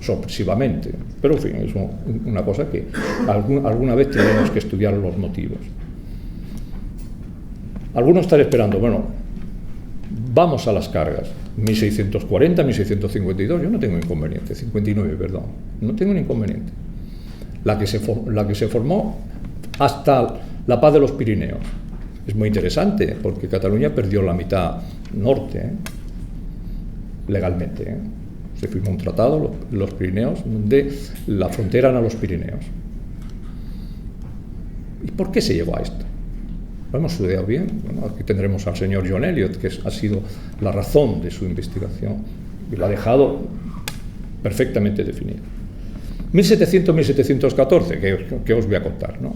sorpresivamente. Pero en fin, es una cosa que alguna vez tenemos que estudiar los motivos. Algunos están esperando, bueno, vamos a las cargas. 1640, 1652, yo no tengo inconveniente. 59, perdón, no tengo un inconveniente. La que se formó hasta la paz de los Pirineos. Es muy interesante, porque Cataluña perdió la mitad norte, legalmente. Se firmó un tratado, los Pirineos, donde la frontera eran los Pirineos. ¿Y por qué se llegó a esto? Lo hemos estudiado bien. Bueno, aquí tendremos al señor John Eliot, que ha sido la razón de su investigación, y lo ha dejado perfectamente definido. 1700-1714, ¿qué os voy a contar, no?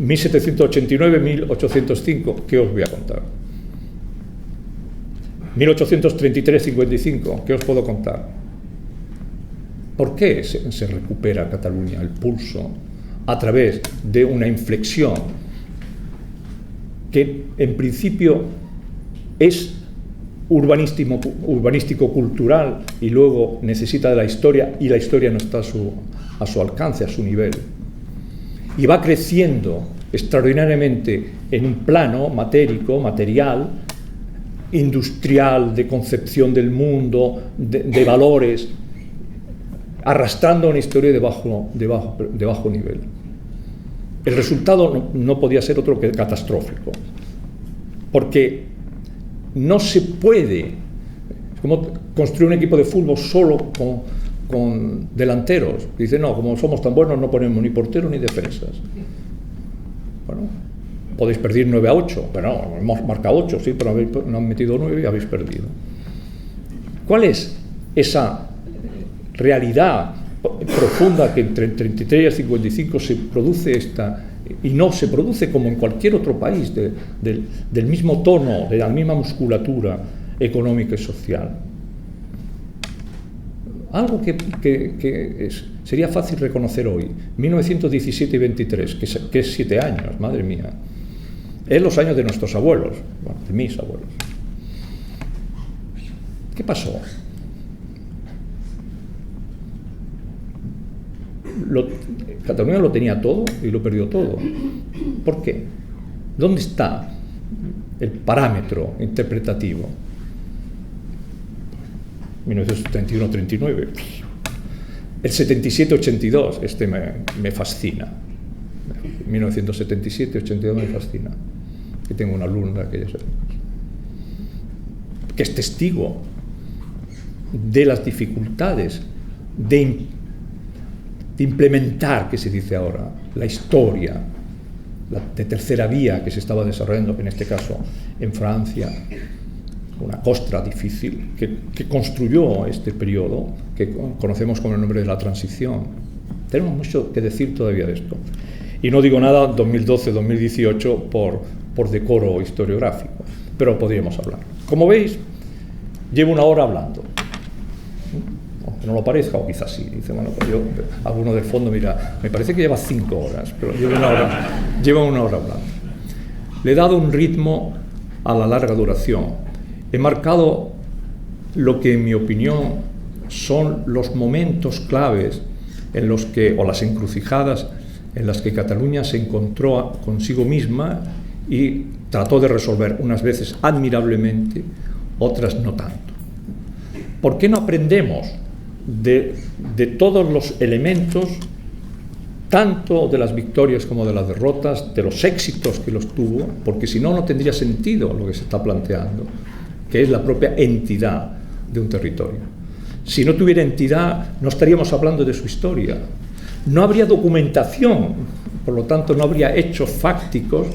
1789-1805, ¿qué os voy a contar? 1833-55, ¿qué os puedo contar? ¿Por qué se recupera Cataluña el pulso a través de una inflexión que en principio es urbanístico-cultural y luego necesita de la historia, y la historia no está a su alcance, a su nivel? Y va creciendo extraordinariamente en un plano matérico, material, industrial, de concepción del mundo, de valores, arrastrando una historia de bajo nivel. El resultado no podía ser otro que catastrófico, porque no se puede, es como construir un equipo de fútbol solo con delanteros. Dice, no, como somos tan buenos no ponemos ni porteros ni defensas. Bueno, podéis perder 9-8, pero hemos marcado 8, sí, pero no han metido 9 y habéis perdido. ¿Cuál es esa realidad profunda que entre el 33 y el 55 se produce y no se produce como en cualquier otro país del mismo tono, de la misma musculatura económica y social? Algo que sería fácil reconocer hoy, 1917 y 23, que es 7 años, madre mía. Es los años de nuestros abuelos, bueno, de mis abuelos. ¿Qué pasó? Cataluña lo tenía todo y lo perdió todo. ¿Por qué? ¿Dónde está el parámetro interpretativo? 1931-39. El 77-82, me fascina. 1977-82 me fascina. Que tengo una alumna de aquellas épocas que es testigo de las dificultades de implementar, que se dice ahora, la historia de tercera vía que se estaba desarrollando, en este caso en Francia, una costra difícil que construyó este periodo que conocemos con el nombre de la transición. Tenemos mucho que decir todavía de esto. Y no digo nada 2012-2018 por decoro historiográfico, pero podríamos hablar. Como veis, llevo 1 hora hablando. no lo parezca, o quizás sí. Dice, bueno, pues yo, alguno del fondo, mira, me parece que lleva 5 horas, pero lleva una hora hablando. Le he dado un ritmo a la larga duración. He marcado lo que, en mi opinión, son los momentos claves en los que, o las encrucijadas en las que Cataluña se encontró consigo misma y trató de resolver, unas veces admirablemente, otras no tanto. ¿Por qué no aprendemos de todos los elementos, tanto de las victorias como de las derrotas, de los éxitos que los tuvo? Porque si no, no tendría sentido lo que se está planteando, que es la propia entidad de un territorio. Si no tuviera entidad, no estaríamos hablando de su historia. No habría documentación, por lo tanto no habría hechos fácticos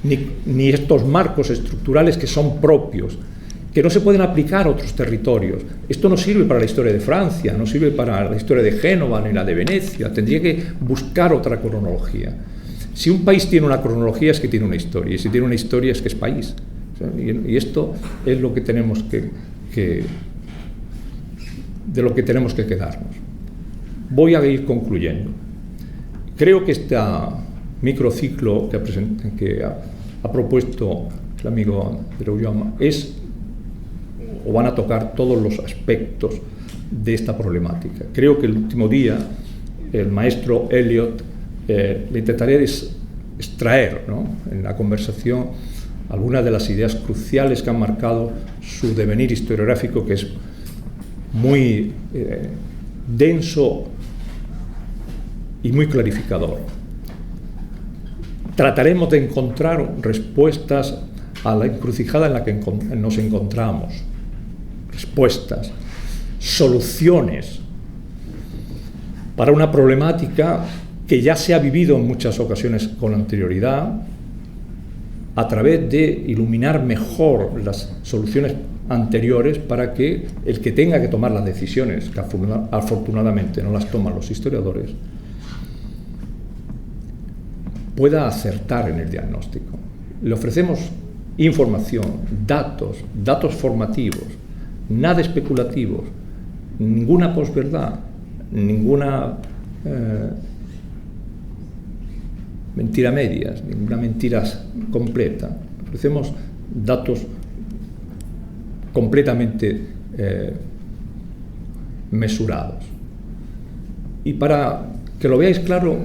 ni estos marcos estructurales que son propios, que no se pueden aplicar a otros territorios. Esto no sirve para la historia de Francia, no sirve para la historia de Génova ni la de Venecia. Tendría que buscar otra cronología. Si un país tiene una cronología es que tiene una historia, y si tiene una historia es que es país. Y esto es lo que tenemos de lo que tenemos que quedarnos. Voy a ir concluyendo. Creo que este microciclo que ha propuesto el amigo de Ulloa o van a tocar todos los aspectos de esta problemática. Creo que el último día el maestro Eliot le intentaré extraer, ¿no?, en la conversación algunas de las ideas cruciales que han marcado su devenir historiográfico, que es muy denso y muy clarificador. Trataremos de encontrar respuestas a la encrucijada en la que nos encontramos, respuestas, soluciones para una problemática que ya se ha vivido en muchas ocasiones con anterioridad, a través de iluminar mejor las soluciones anteriores para que el que tenga que tomar las decisiones, que afortunadamente no las toman los historiadores, pueda acertar en el diagnóstico. Le ofrecemos información, datos formativos, nada especulativos, ninguna posverdad, ninguna mentira medias, ninguna mentira completa. Ofrecemos datos completamente mesurados. Y para que lo veáis claro,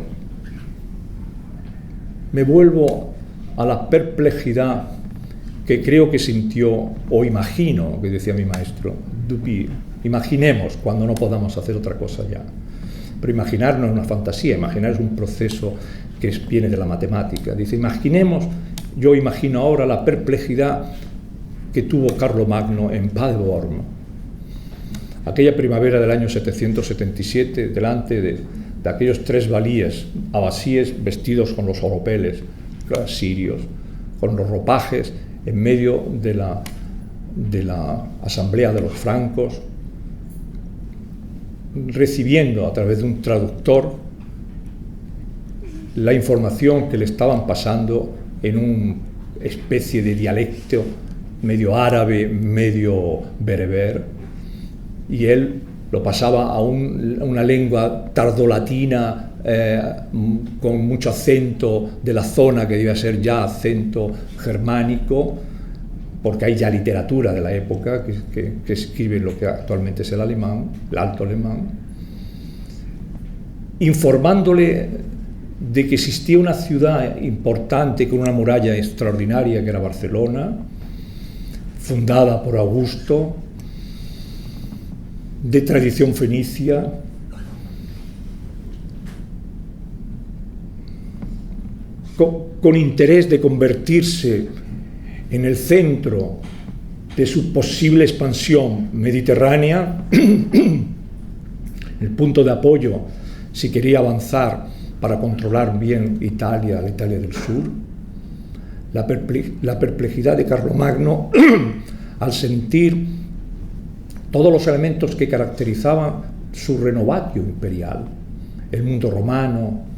me vuelvo a la perplejidad que creo que sintió, o imagino, que decía mi maestro, Dupuy, imaginemos cuando no podamos hacer otra cosa ya. Pero imaginar no es una fantasía, imaginar es un proceso que viene de la matemática. Dice, imaginemos, yo imagino ahora la perplejidad que tuvo Carlomagno en Paderborn, aquella primavera del año 777, delante de aquellos 3 valíes abasíes vestidos con los oropeles sirios, con los ropajes, en medio de la asamblea de los francos, recibiendo a través de un traductor la información que le estaban pasando en una especie de dialecto medio árabe, medio bereber, y él lo pasaba a una lengua tardolatina con mucho acento de la zona que debía ser ya acento germánico, porque hay ya literatura de la época que escribe lo que actualmente es el alemán, el alto alemán, informándole de que existía una ciudad importante con una muralla extraordinaria que era Barcelona, fundada por Augusto, de tradición fenicia, con interés de convertirse en el centro de su posible expansión mediterránea, el punto de apoyo si quería avanzar para controlar bien Italia, la Italia del sur, la perplejidad de Carlomagno al sentir todos los elementos que caracterizaban su renovatio imperial, el mundo romano,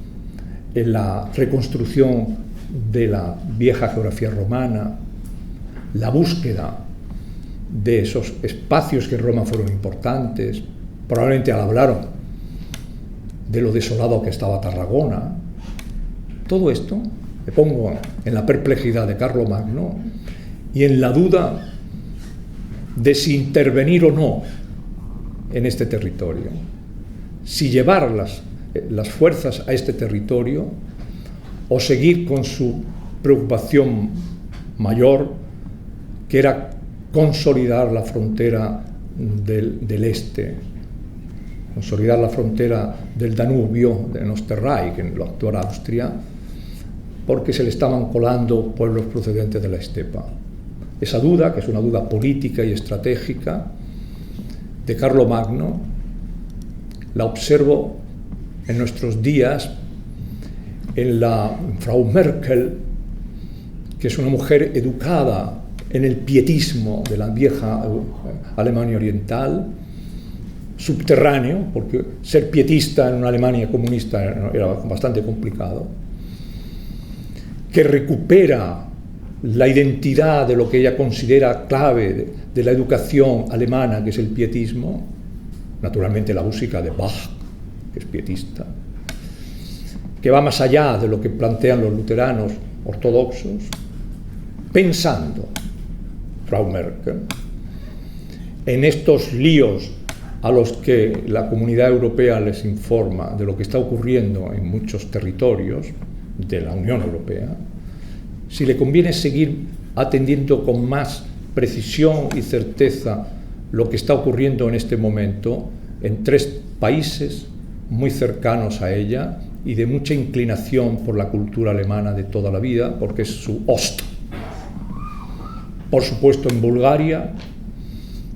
en la reconstrucción de la vieja geografía romana, la búsqueda de esos espacios que en Roma fueron importantes, probablemente hablaron de lo desolado que estaba Tarragona. Todo esto me pongo en la perplejidad de Carlomagno y en la duda de si intervenir o no en este territorio, si llevar las fuerzas a este territorio o seguir con su preocupación mayor, que era consolidar la frontera del este, consolidar la frontera del Danubio, de Österreich, en la actual Austria, porque se le estaban colando pueblos procedentes de la estepa. Esa duda, que es una duda política y estratégica de Carlomagno, la observo en nuestros días en la Frau Merkel, que es una mujer educada en el pietismo de la vieja Alemania oriental, subterráneo, porque ser pietista en una Alemania comunista era bastante complicado, que recupera la identidad de lo que ella considera clave de la educación alemana, que es el pietismo, naturalmente la música de Bach, que es pietista, que va más allá de lo que plantean los luteranos ortodoxos, pensando, Frau Merkel, en estos líos a los que la comunidad europea les informa de lo que está ocurriendo en muchos territorios de la Unión Europea, si le conviene seguir atendiendo con más precisión y certeza lo que está ocurriendo en este momento en 3 países muy cercanos a ella y de mucha inclinación por la cultura alemana de toda la vida, porque es su Ost. Por supuesto en Bulgaria,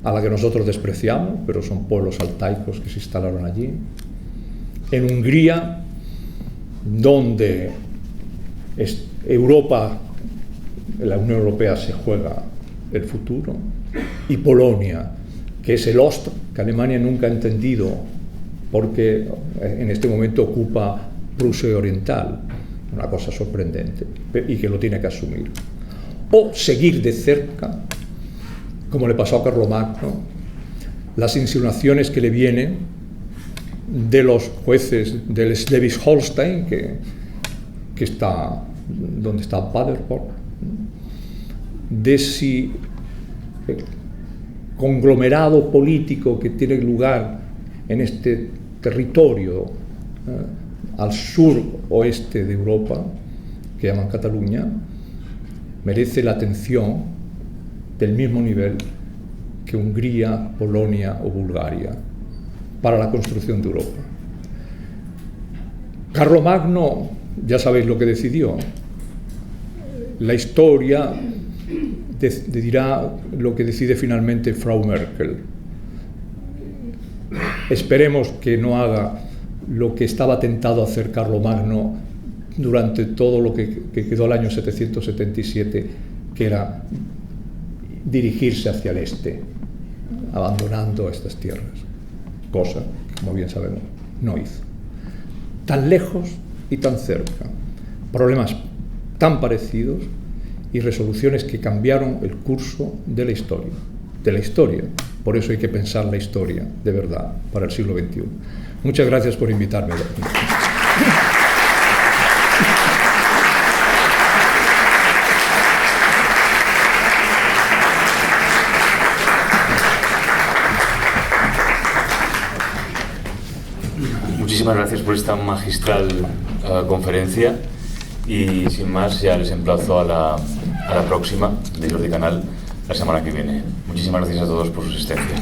a la que nosotros despreciamos, pero son pueblos altaicos que se instalaron allí. En Hungría, donde Europa, la Unión Europea se juega el futuro, y Polonia, que es el Ost, que Alemania nunca ha entendido, porque en este momento ocupa Prusia Oriental, una cosa sorprendente, y que lo tiene que asumir. O seguir de cerca, como le pasó a Carlomagno, las insinuaciones que le vienen de los jueces del Schleswig-Holstein, que está donde está Paderborn, de si el conglomerado político que tiene lugar en este territorio al sur oeste de Europa, que llaman Cataluña, merece la atención del mismo nivel que Hungría, Polonia o Bulgaria para la construcción de Europa. Carlomagno, ya sabéis lo que decidió. La historia dirá lo que decide finalmente Frau Merkel. Esperemos que no haga lo que estaba tentado a hacer Carlomagno durante todo lo que quedó el año 777, que era dirigirse hacia el este, abandonando estas tierras, cosa que, como bien sabemos, no hizo. Tan lejos y tan cerca, problemas tan parecidos y resoluciones que cambiaron el curso de la historia. Por eso hay que pensar la historia de verdad para el siglo XXI. Muchas gracias por invitarme. Muchísimas gracias por esta magistral conferencia y sin más ya les emplazo a la próxima de Jordi Canal la semana que viene. Muchísimas gracias a todos por su asistencia.